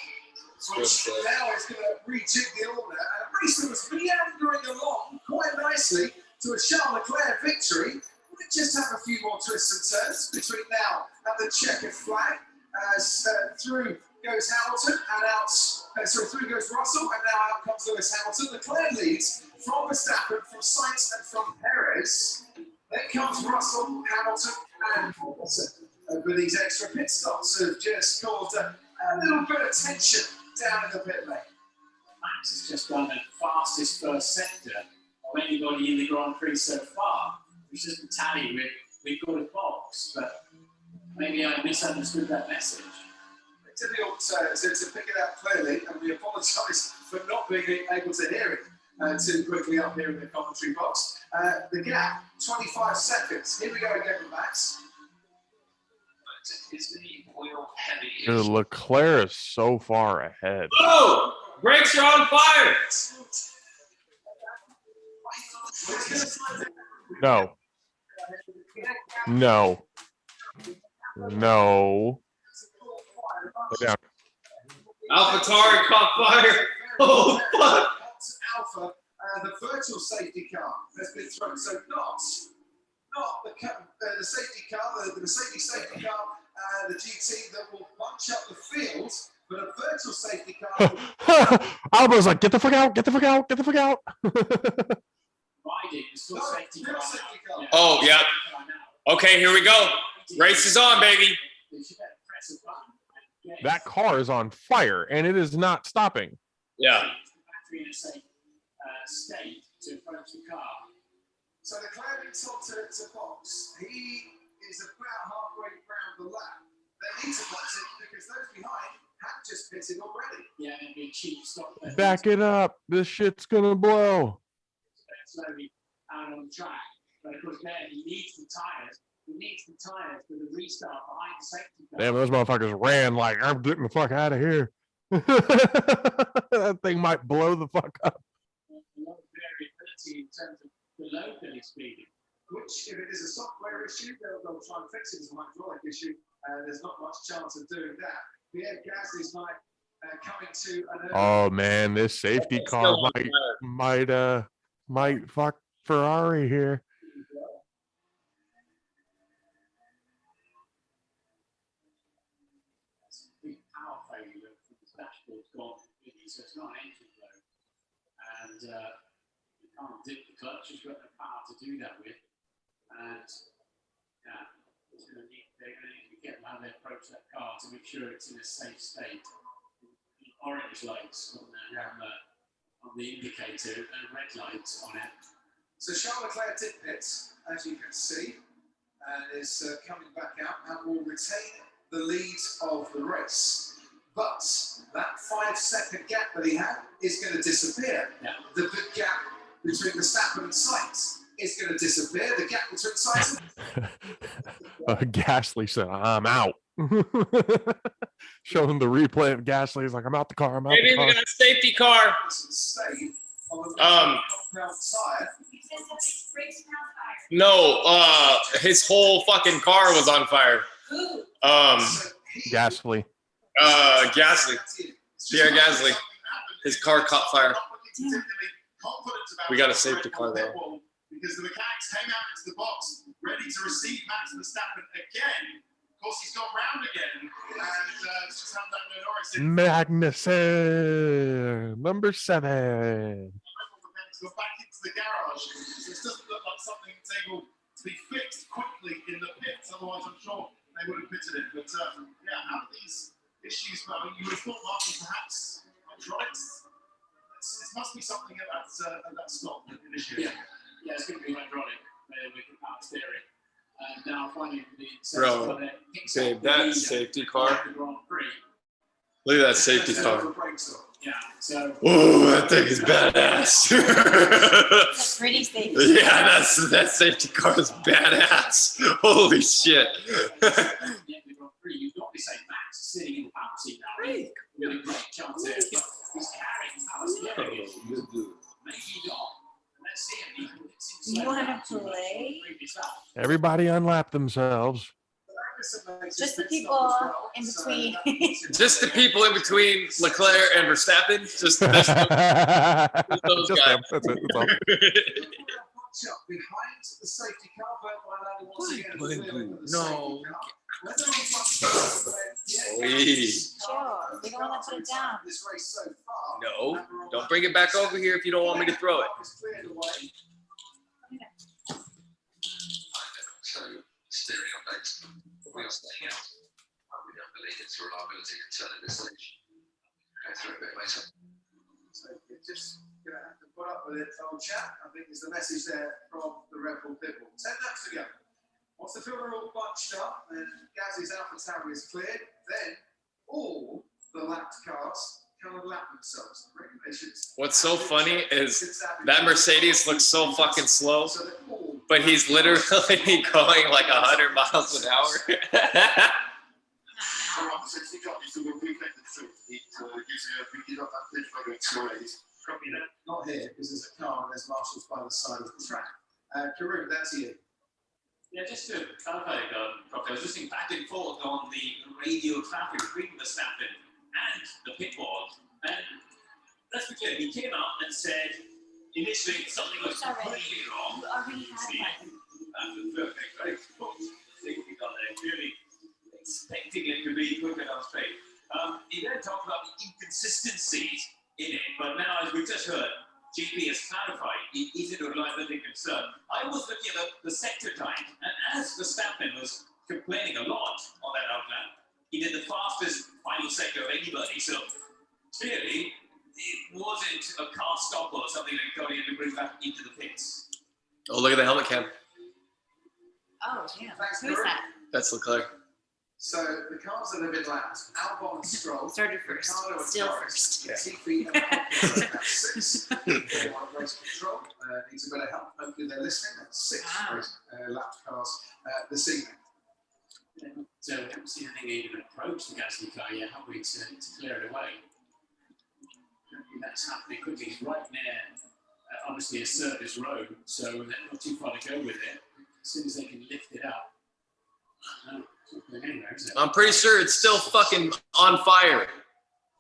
which now is going to rejig the order. And a race that was meandering along quite nicely to a Charles Leclerc victory. We just have a few more twists and turns between now and the checkered flag. As through goes Hamilton and out, through goes Russell, and now out comes Lewis Hamilton. Leclerc leads from Verstappen, from Sainz, and from Perez. Then comes Russell, Hamilton, and Wilson. But these extra pit stops have just caused a little bit of tension down in the pit lane. Max has just done the fastest first sector of anybody in the Grand Prix so far, which doesn't tally with we've got a box, but maybe I misunderstood that message. It's difficult to pick it out clearly, and we apologise for not being able to hear it too quickly up here in the commentary box. The gap, 25 seconds. Here we go again with Max. Dude, Leclerc is so far ahead. Oh, brakes are on fire. No. No. No. Go down. AlphaTauri caught fire. Oh, fuck. Alpha, the virtual safety car has been thrown. So not the safety car, the Mercedes safety car, the GT that will bunch up the field, but a virtual safety car. Alba's like, get the fuck out, get the fuck out, get the fuck out. Oh, yeah. Okay, here we go. Race is on, baby. That car is on fire, and it is not stopping. Yeah. State to approach the car. So the Leclerc being told to box. He is about halfway around the lap. They need to box it because those behind have just pitted already. Yeah, and be a cheap stop there. Back it up. This shit's gonna blow. Slowly out on the track. But of course, there he needs the tires. He needs the tires for the restart behind the safety car. Damn, those motherfuckers ran like, I'm getting the fuck out of here. That thing might blow the fuck up. A lot of variability in terms of the load that he's speeding. Which, if it is a software issue, they'll try and fix it as a hydraulic issue. There's not much chance of doing that. Pierre Gasly's coming to an early. Oh man, this safety car might fuck Ferrari here. Big power failure from his dashboard's gone completely, so it's not an engine blow. And you can't dip the clutch, you've got the power to do that with. And yeah, they're going to need to be careful how they approach that car to make sure it's in a safe state. Orange lights on the indicator and red lights on it. So Charles Leclerc did pit, as you can see, and is coming back out and will retain the lead of the race. But that 5-second gap that he had is going to disappear. Yeah. The big gap between Verstappen and Sainz is going to disappear. The gap between Sainz and Gasly said, I'm out. Showing the replay of Gasly. He's like, I'm out the car. I'm out Maybe the car. we got a safety car. stayed on the Um, tire. No, his whole fucking car was on fire. Gasly. Gasly. Pierre Gasly. His car caught fire. We got a safety car there. Because the mechanics came out into the box ready to receive Max Verstappen again. Of course, he's gone round again. And it's just had that Norris Magnussen, number 7. Go back into the garage. So this doesn't look like something that's able to be fixed quickly in the pits. Otherwise, I'm sure they would have pitted it. But yeah, how are these issues? Well, you would have thought Martin perhaps hydraulics. It must be something at that stop initially. Yeah, it's going to be hydraulic with the power steering. Now finding the Bro, babe, that safety car. Look at that safety car. Yeah, so Oh, that thing is badass. It's a pretty safe. Yeah, that safety car is badass. Holy shit. you'd not be saying Max is sitting in the back seat now. Really great chance here. He's carrying Palace Maybe not. Let's see him. You want to play? Everybody unlap themselves. Just the people in between. Just the people in between Leclerc and Verstappen. Just those Just guys. them. That's it. That's all. Behind the safety car, but once again, No. Sure, we don't want to put it down. This race so far. No, don't bring it back over here if you don't want me to throw it. Steering updates. We are staying out. We don't believe its reliability concern at this stage. Go through a bit later. So you're just going to have to put up with it, old chap. I think is the message there from the Red Bull pit bull. 10 laps to go. Once the field are all bunched up and Gazzy's AlphaTauri is cleared, then all the lapped cars can lap themselves. The regulations. What's so funny is that Mercedes looks so fucking slow, but he's literally going like 100 miles an hour. Not here, because there's a car and there's marshals by the side of the track. Karun, that's you. Yeah, just to clarify, I was listening back and forth on the radio traffic between Verstappen and the pit wall. And let's be clear, he came out and said initially something was completely wrong. You already had one. Perfect, right? We got there clearly expecting it to be quicker on straight. He then talked about the inconsistencies in it, but now, as we just heard, GP has clarified it isn't a reliability concern. I was looking at the sector time, and as Verstappen was complaining a lot on that outlap, he did the fastest final sector of anybody. So clearly, it wasn't a car stop or something that got him to bring back into the pits. Oh, look at the helmet cam. Oh, yeah. Thanks, Who's Karun. that? That's Leclerc. So the cars that have been lapped, Albon and Stroll. Started first. Ricardo and Still Torres, first. Latifi and Alonso at 6. They want race control. Needs a bit of help. Hopefully they're listening. That's 6 lapped cars this evening. So we haven't seen anything even approach the Gasly car yet, have we, to clear it away? That's happening quickly. It's right near, obviously, a service road, so they're not too far to go with it. As soon as they can lift it up. Anywhere, is it? I'm pretty sure it's still fucking on fire.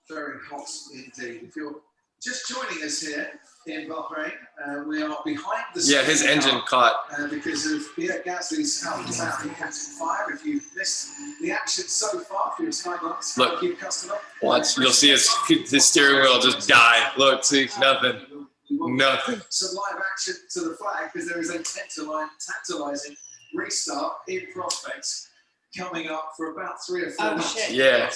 Very hot indeed. If you're just joining us here in Bahrain, we are behind the Yeah, his engine caught. because of Pierre Gasly's AlphaTauri catching fire. If you've missed the action so far for your Skylines Look. customer, Watch, you'll see his steering wheel just die. Look, see, nothing. Nothing. Some live action to the flag because there is a tantalizing restart in prospects coming up for about 3 or 4 Oh, months. shit. Yeah.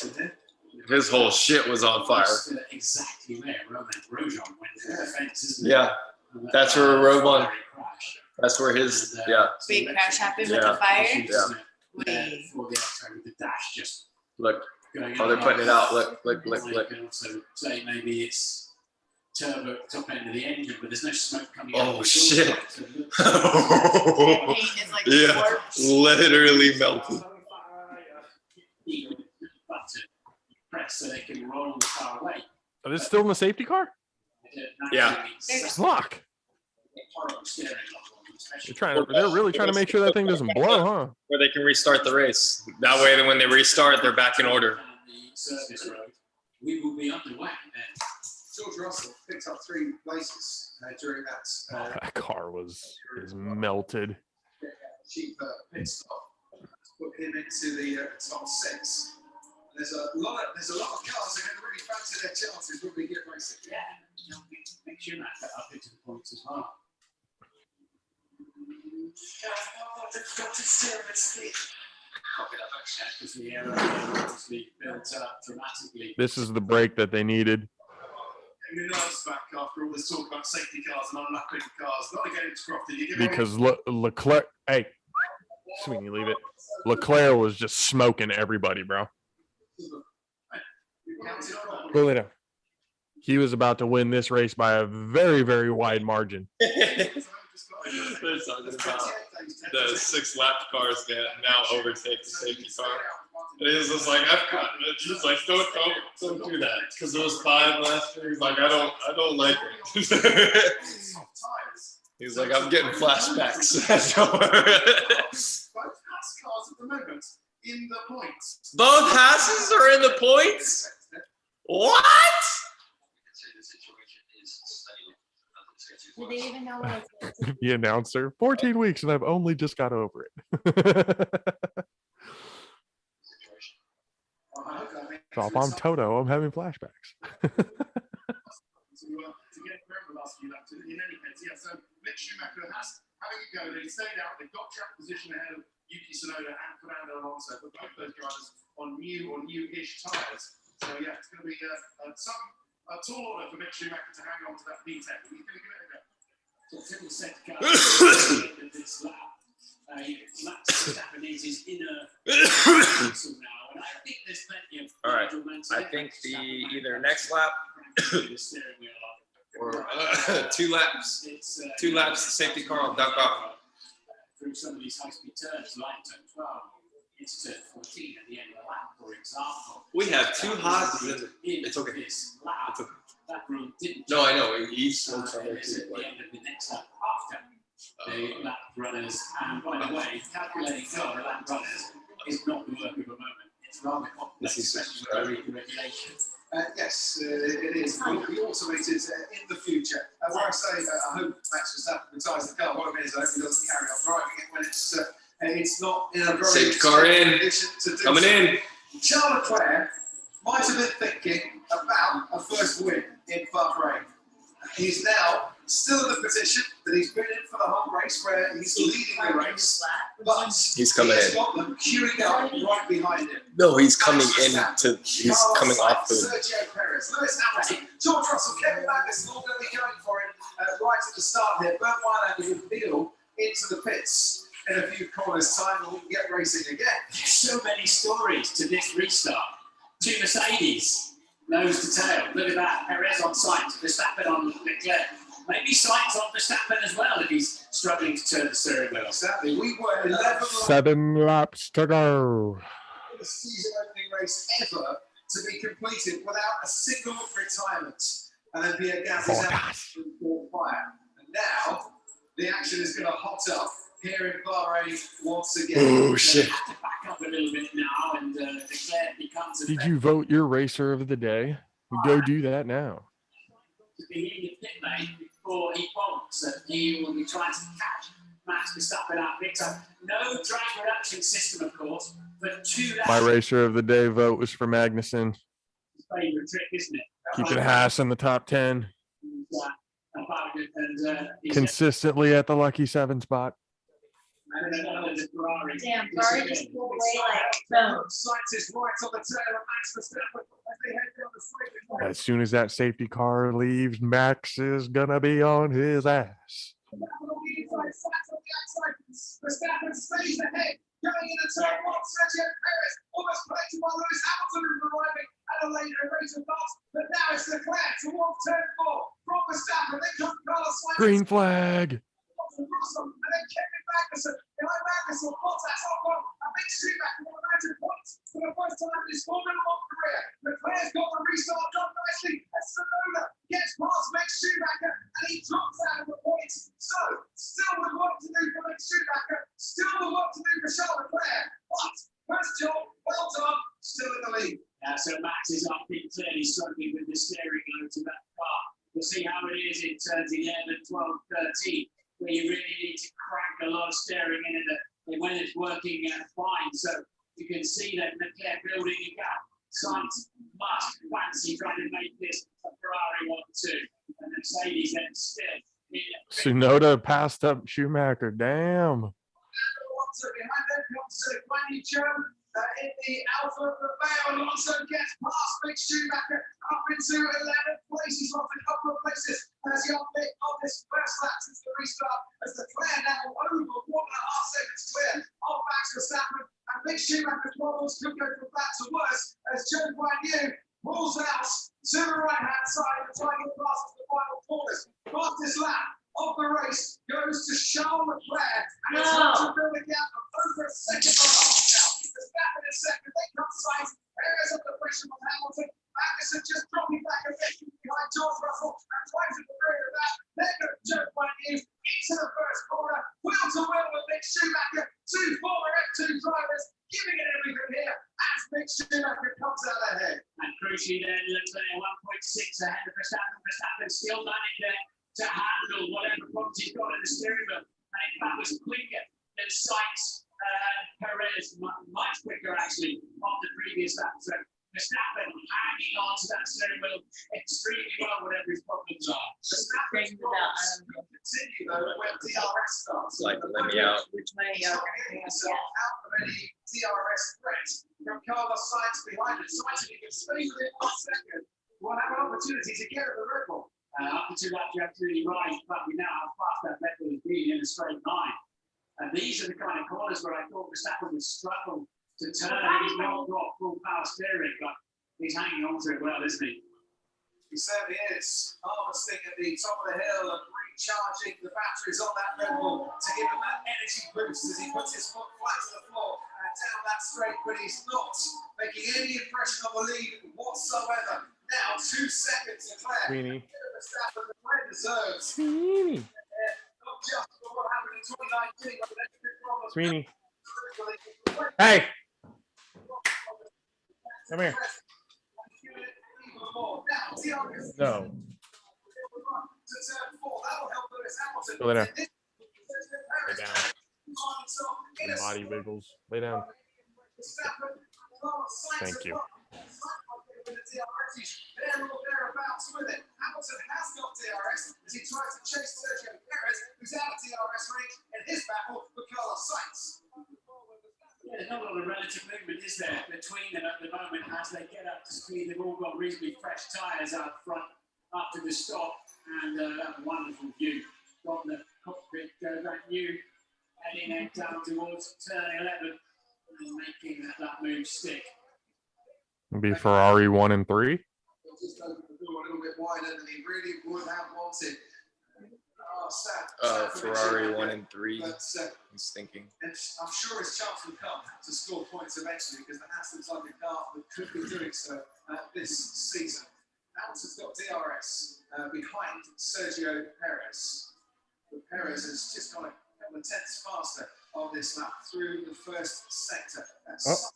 His whole shit was on fire. Just, exactly where Roman Grosjean went to the fence, isn't it? Yeah, that's where Roman- Crash. that's where his, And, yeah. Big crash happened with Yeah. the fire. Yeah. Wait. For the outside with the dash just Look, going oh, they're on. putting it out. Look. You can also say maybe it's turbo top end of the engine, but there's no smoke coming out. Oh, of the shit. exhaust, so it looks Paint is like Yeah. warped. Literally melted. eager button press so they can roll the car away. Are they still in the safety car? Yeah. Fuck. They're really trying to make sure that thing doesn't blow, huh? Where they can restart the race. That way, then when they restart, they're back in order. The service road, we will be underway then. George Russell picked up 3 places during that That car is melted. cheap pit stop. Put him into the top 6. There's a lot of cars that are going to really fancy their chances when we get racing. Yeah, make sure that up into the points as well. Because the aero obviously built up dramatically. This is the break that they needed. Getting the nerves back after all this talk about safety cars and unlapping cars. Not again, it's Crofty. You give Because Leclerc, hey, Swing, leave it. Leclerc was just smoking everybody, bro. Go lay down. He was about to win this race by a very, very wide margin. They're talking about the 6 lap cars that now overtake the safety car. And he's just like, I've gotten it. He's like, don't do that. Because there was 5 last year. He's like, I don't like it. He's like, I'm getting flashbacks. Both Hasses are in the points? What? Do they even know what it is? The announcer, 14 weeks, and I've only just got over it. So if I'm Toto, I'm having flashbacks. In any case, yeah, so Mick Schumacher has having a go. They stayed out. They've got track position ahead of Yuki Tsunoda and Fernando Alonso, but both those drivers on new or new-ish tyres. So yeah, it's going to be a tall order for Mick Schumacher to hang on to that P10. He's going to give it a go. So typical set car at this lap. Max Verstappen is his inner castle now, and I think there's plenty of. All right. I think the either next lap the steering wheel or 2 laps. 2 laps, the safety car will duck off. Through some of these high-speed turns, like turn 12 into turn 14 at the end of the lap, for example. We have 2 Haas in It's okay. This lap, It's okay. that rule didn't. No, I know. He's It's at the end of the next lap after the lap runners. And by the way, calculating the lap runners is not the work of a moment. It's rather complex, especially with regulation. Yes, it is. It will be automated in the future. Where I say, I hope Max Verstappen retires the car. What I mean is, I hope he doesn't carry on driving it when it's not in a very safety car in. condition to do Coming so. in. Charles Leclerc might have been thinking about a first win in Bahrain. He's now still in the position that he's been in for the whole race, where he's leading the race, but He's coming he's in. got them queuing up right behind him. No, he's coming in to. He's coming off the. Sergio Perez, Lewis Hamilton, George Russell, Kevin Magnussen, all going to be going for it right at the start here. Bernd Weinlander will peel into the pits in a few corners' time, and we can get racing again. There's so many stories to this restart. 2 Mercedes, nose to tail. Look at that. Perez on Sainz, Verstappen on Leclerc. Maybe Sainz on Verstappen as well if he's struggling to turn the steering wheel. Sadly, we were 11 laps 7 laps to go. in the season opening race ever to be completed without a single retirement. And then Pierre Gasly's out for fire. And now the action is going to hot up here in Bahrain once again. Oh shit! Have to back up a little bit now, and Leclerc becomes. Did you vote your racer of the day? Go do that now. To be in the pit lane before he bonks, and he will be trying to catch Max Verstappen out big time. No drag reduction system, of course, but 2 laps. My racer of the day vote was for Magnussen. Favorite trick, isn't it? Keeping Haas in the top 10. And Consistently at the lucky 7 spot. Damn, Ferrari just pulled away like boom. Scientists right on the tail of Max Verstappen as they head down the straight. As soon as that safety car leaves, Max is gonna be on his ass. Verstappen stays ahead, going into turn 1. Sergio Perez almost collected by Lewis Hamilton, who's arriving at a later rate of knots. But now it's Leclerc towards turn 4 from Verstappen. Then comes Carlos Sainz. Green flag. Russell, and then Kevin Magnussen behind Magnussen, Bottas off on a big Schumacher with 100 points for the first time in his Formula 1 career. Leclerc's got the restart done nicely as Tsunoda gets past Max Schumacher and he drops out of the points. So, still the work to do for Max Schumacher, still the work to do for Charles Leclerc, but first job, well done, still in the lead. so Max is up big, clearly struggling with the steering load to that car. We'll see how it is in turns 11, 12, 13. Where you really need to crank a lot of steering in it when it's working fine. So you can see that Leclerc building a gap. Sainz must fancy trying to make this a Ferrari 1-2. And Mercedes then still. Tsunoda passed up Schumacher. Damn. Behind them comes Guan Yu Zhou in the Alpha Romeo. Alonso gets past Mick Schumacher up into 11th place. He's lost a couple of places as he on this first lap since the restart. As Leclerc now over 1.5 seconds clear of passes the final corners. Fastest lap of the race goes to Charles Leclerc, and it's hard to build a gap of over a second and a half now. Verstappen in second, they come Sainz. Perez under pressure from Hamilton. Magnussen just dropping back a bit behind George Russell, and twice at the rear of that. They're going to jump one news into the first corner, wheel to wheel with Mick Schumacher. Two former F2 drivers giving it everything here as Mick Schumacher comes out ahead. And crucially then, Leclerc 1.6 ahead of Verstappen. Verstappen still managed to handle whatever problems he's got in the steering wheel. And in fact was quicker than Sainz and Perez, much quicker actually on the previous lap. So Verstappen hanging on to that steering wheel extremely well, whatever his problems are. Bring Verstappen's it out. problems continue though when DRS starts. Like, let me out. Which way He's are not getting himself out of any DRS threat from Carlos Sainz behind him. Sainz, if he can stay within 1 second, will have an opportunity to get at the record. Up until that, you're absolutely right. But we now have fast that record has been in a straight line. And these are the kind of corners where I thought Verstappen would struggle to turn. He's not got full power steering, but he's hanging on to it well, isn't he? He certainly is. Harvesting at the top of the hill and recharging the batteries on that Red Bull to give him that energy boost as he puts his foot flat to the floor and down that straight, but he's not making any impression of a lead whatsoever. Now, 2 seconds, Leclerc. Sweeney. Verstappen, Leclerc deserves. Sweeney. Not just for what happened in 2019, but that's been problems. Sweeney. Hey. Come here. No. Go lay down. Lay down. Your body wiggles. Lay down. Thank you. Thereabouts with it. Hamilton has got DRS as he tries to chase Sergio Perez, who's out of DRS range in his battle with Carlos Sainz. Yeah, there's not a lot of relative movement, is there, between them at the moment as they get up to speed. They've all got reasonably fresh tyres out front after the stop, and that wonderful view from the cockpit. That new heading down towards turn 11 and making that move stick. Be Ferrari 1 and 3. Just opened the door a little bit wider than he really would have wanted. Ferrari 1 and 3. But, He's thinking. and I'm sure his chance will come to score points eventually because the Aston's like a car that could be doing so this season. Hamilton's got DRS behind Sergio Perez. But Perez has just gone a couple of tenths faster on this lap through the first sector. That's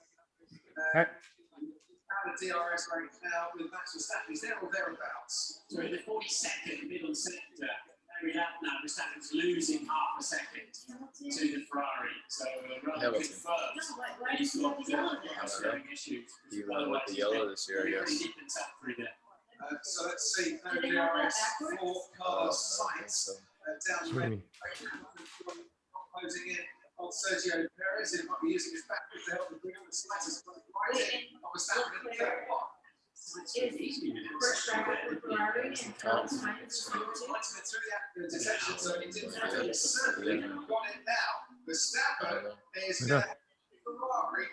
Hey. out of DRS range now with Max Verstappen. He's there or thereabouts. So in the 42nd middle sector, every lap now, Verstappen's losing half a second to the Ferrari. So rather Hamilton. confirms that he's got hamstring issues. You went with the yellow this year, I guess. So let's see. No DRS for Carlos I don't think Sainz. so. Down the Sweeney. closing in on Sergio Perez. He might be using his back foot to help him bring up the slightest right in on Verstappen in the third one. First driver for Ferrari and Carlos Sainz. Detection, so he didn't have it. Certainly got it now. Verstappen is going to have Ferrari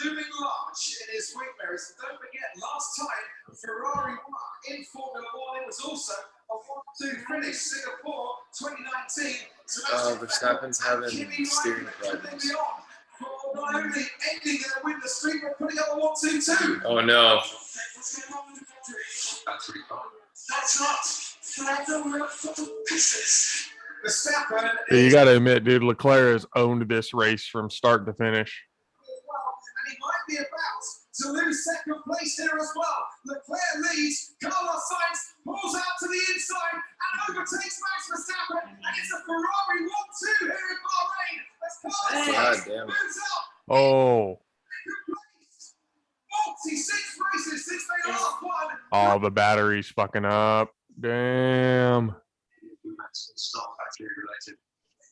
looming large in his wing mirrors. And don't forget, last time Ferrari won in Formula One, it was also a 1-2 finish. Singapore 2019. Verstappen's having steering problems. Not only ending in a win the streak, but putting up a 1-2-2. Oh no. That's really fun. That's not. Verstappen. So you got to admit, dude, Leclerc has owned this race from start to finish. And he might be about to lose second place here as well. Leclerc leads, Carlos Sainz pulls out to the inside and overtakes Max Verstappen, and it's a Ferrari 1-2 here in Bahrain as Carlos God Sainz damn it. moves up. Oh, 46 races since they last won. oh, the battery's fucking up. Damn. It's not factory related.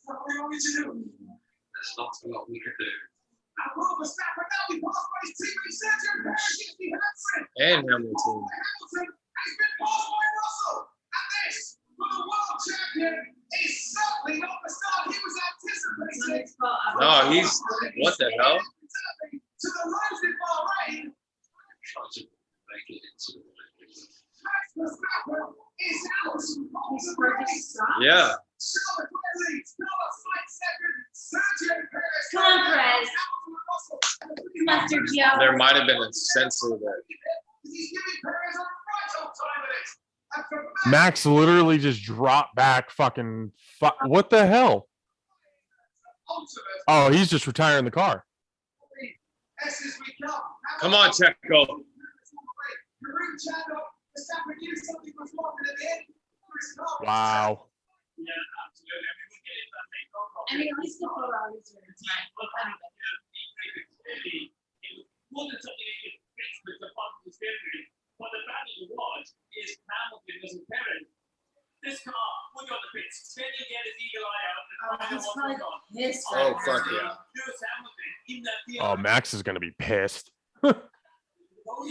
What do you want me to do? There's not a lot we can do. And will Verstappen now be passed by his teammate Sergio Perez if he has it? And Hamilton. Hamilton has been passed by Russell. And this, for the world champion, is certainly not the start he was anticipating. No, he's what the hell? To the road in Bahrain, Try to make it into Max Verstappen He's purchased stock? Yeah. Come on, Perez. Master Gio. There might have been a sensor there. Max literally just dropped back fucking what the hell? Oh, he's just retiring the car. Come on, Checo. Wow. I mean, at least the Ferraris are in time. But the value was is Hamilton was apparent. This car would go on the pits. Then you get his eagle eye out and find out He's what's probably going on. pissed. Oh, right fuck now. yeah. Lewis Hamilton in that deal. Oh, Max is gonna be pissed. Oh,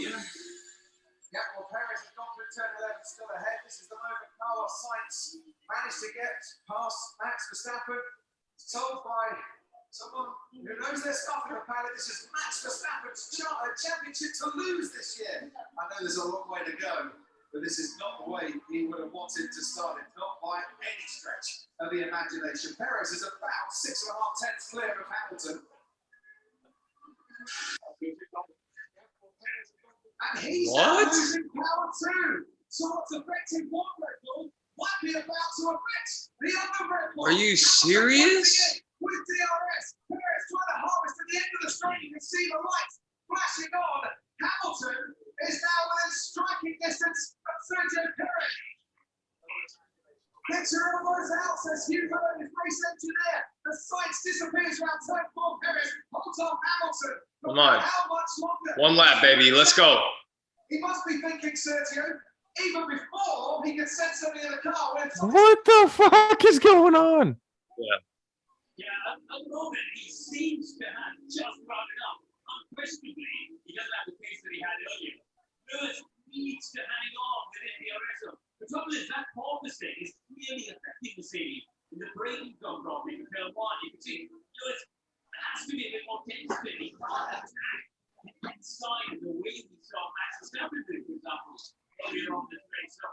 yeah. Yeah, well, Perez has gone through turn 11, still ahead. This is the moment Carlos Sainz managed to get past Max Verstappen. It's told by someone who knows their stuff in the paddock. This is Max Verstappen's championship to lose this year. I know there's a long way to go, but this is not the way he would have wanted to start it, not by any stretch of the imagination. Perez is about 6.5 tenths clear of Hamilton. And he's now What? losing power too. So what's affecting one Red Bull might be about to affect the other Red Bull. Are you serious? With DRS, Perez trying to harvest at the end of the straight. You can see the lights flashing on. Hamilton is now within striking distance of Sergio Perez. Picture almost out, says Hugh Hearn, his race engineer. The sights disappears around turn 4. Perez holds on Hamilton. Come on. How much longer? One lap, baby. Let's go. He must be thinking, Sergio, even before he can send something in the car. What the fuck is going on? Yeah, at the moment, he seems to have just about enough. Unquestionably, he doesn't have the pace that he had earlier. Lewis needs to hang on within the RSO. The trouble is that pole mistake is clearly affecting Mercedes. And the braking gone properly for turn 1. You can see Lewis has to be a bit more tense than he can't attack inside the way we saw Max Verstappen do, for example, earlier on this race. So,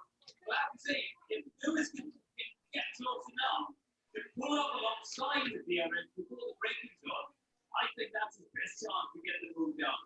what I would say, if Lewis can get close enough to pull up alongside the DRS before the braking zone, I think that's his best chance to get the move done.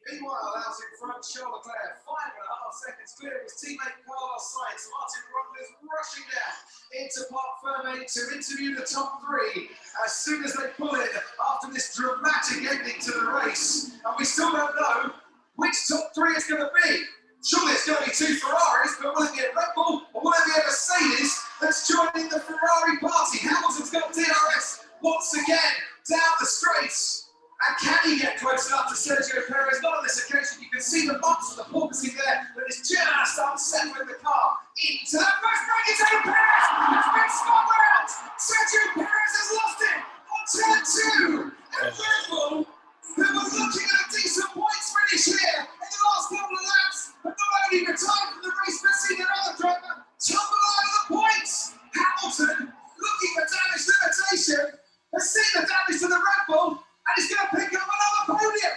Meanwhile, out in front, Charles Leclerc, 5.5 seconds clear of his teammate Carlos Sainz. Martin Brundle is rushing down into Parc Fermé to interview the top 3 as soon as they pull in after this dramatic ending to the race. And we still don't know which top 3 it's going to be. Surely it's going to be 2 Ferraris, but will it be a Red Bull or will it be a Mercedes that's joining the Ferrari party? Hamilton's got DRS once again down the straights. And can he get close enough to Sergio Perez? Not on this occasion. You can see the bumps of the porpoising there, but it's just unsettling the car into that first break. It's over Perez. It's been spun around. Sergio Perez has lost it on turn 2. And Red Bull, who was looking at a decent points finish here in the last couple of laps, but not only retired from the race, but seen another driver tumble out of the points. Hamilton, looking for damage limitation, has seen the damage to the Red Bull. And he's going to pick up another podium.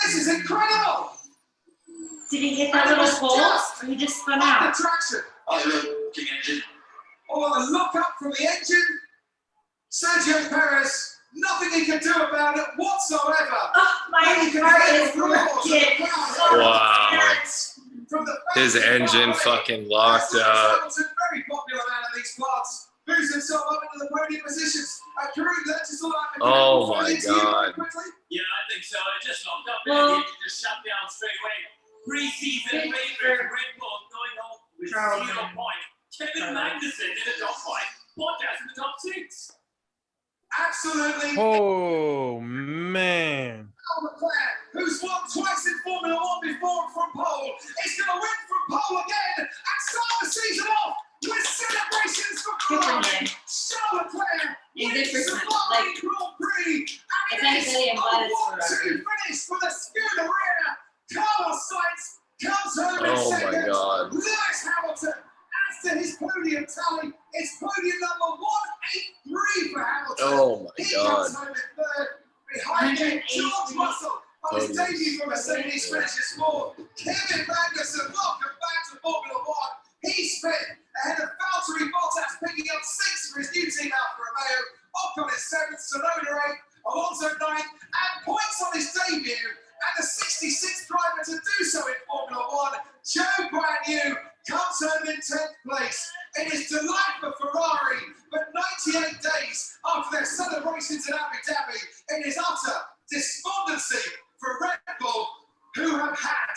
This is incredible. Did he hit that little pole or he just spun out? The traction. Oh, looking engine. Oh, the look up from the engine. Sergio Perez, nothing he can do about it whatsoever. Oh, my heart is broken. Wow. His engine fucking locked up. Hamilton, very popular man in these parts. Moves himself up into the podium positions. Oh my God. Yeah, I think so. It just locked up. Well, It just shut down straight away. Pre-season favorite Red Bull going home with 0 points. Kevin Magnussen in the top 5. Bottas in the top 6. Absolutely. Oh man. Leclerc, who's won twice in Formula 1 before from pole, is going to win from pole again and start the season off with celebrations for Ferrari. Charles Leclerc wins the Bahrain Grand Prix, and it is a 1-2 finish for the Scuderia. Carlos Sainz comes home in second. God. Lewis Hamilton adds to his podium tally. It's podium number 183 for Hamilton. Oh my He God. comes home in third. Behind him, George Russell on his debut for Mercedes finishes fourth. Kevin Magnussen, welcome back to Formula 1. Joe Brand New comes home in 10th place. It is delight for Ferrari, but 98 days after their celebrations in Abu Dhabi, it is utter despondency for Red Bull, who have had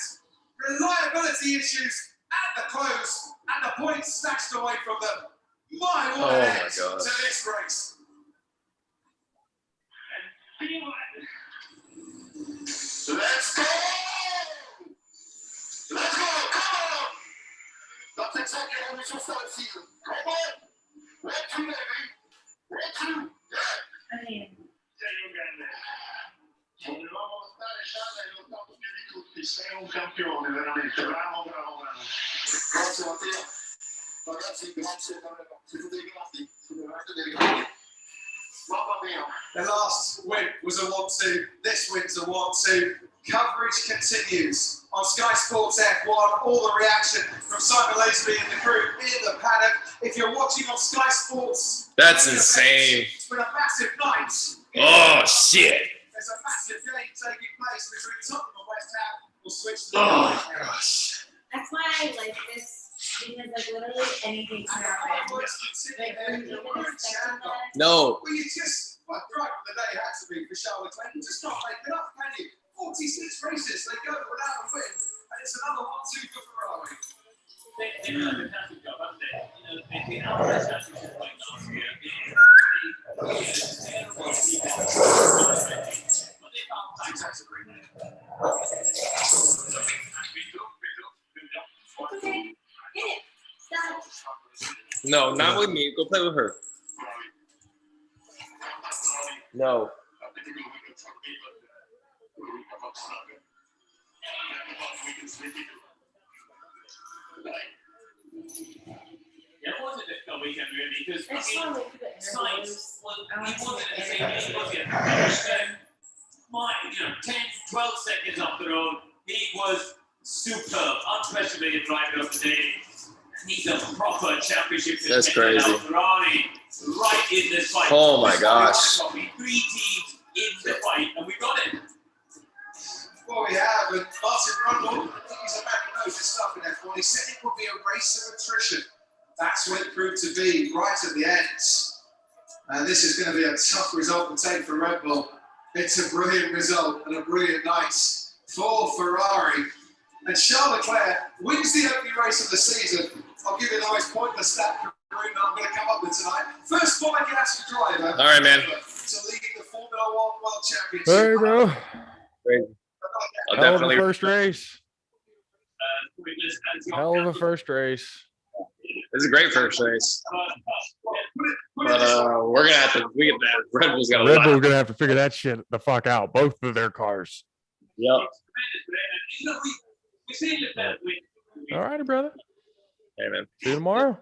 reliability issues at the close and the points snatched away from them. My what an end to this race. Let's go! Let's go! Come on! That's exactly how we should start the season. Come on! 1, 2, baby. 1, 2, yeah. I mean, Volevamo stare già nello top più di tutti. Sei un campione, veramente. Bravo, bravo, bravo. Grazie Matteo. Ragazzi, grazie davvero. Siete dei grandi. Siete veramente dei grandi. Mamma mia. The last win was a 1-2. This win's a 1-2. Coverage continues on Sky Sports F1. All the reaction from Simon Lazenby and the crew in the paddock. If you're watching on Sky Sports, That's insane. it's been a massive night. Oh shit. There's a massive game taking place between Tottenham and West Ham. We'll switch to the Oh gosh. that's why I like this because like literally anything can happen. Like when you even expect that. No. Well, you just, well, right from the day it had to be for Charlotte Clayton. Just not make it up, can you? 46 races, they go without a win, and it's another 1-2 for Ferrari. They've done a fantastic job, haven't they? You know, they've been out of the championship like last year. But they found time to agree. Okay, get it. Stop. No, not with me. Go play with her. No. Yeah, it was a difficult weekend, really, because I just want to look at the Science interviews. he wasn't the same as he was yet. My, 10, 12 seconds off the road, he was superb, unquestionably driving up today. He's a proper championship. That's crazy. Ferrari, right in this fight. Oh my gosh. 3 teams in the fight, and we got it. Well, we have, and Martin Rundle, I think he's a man who knows his stuff in F1. He said it would be a race of attrition. That's what it proved to be right at the end. And this is going to be a tough result to take for Red Bull. It's a brilliant result and a brilliant night for Ferrari. And Charles Leclerc wins the opening race of the season. I'll give you the most pointless stat that I'm going to come up with tonight. First monogasque driver All right, man. to lead the Formula One World Championship. Hey, bro. Crazy. I'll Hell of a definitely. first race. Hell of a first race. It's a great first race. But we're gonna have to. We get that. Red Bull's got a Red lot. Bull's gonna have to figure that shit the fuck out. Both of their cars. Yep. All righty, brother. Hey, man. See you tomorrow.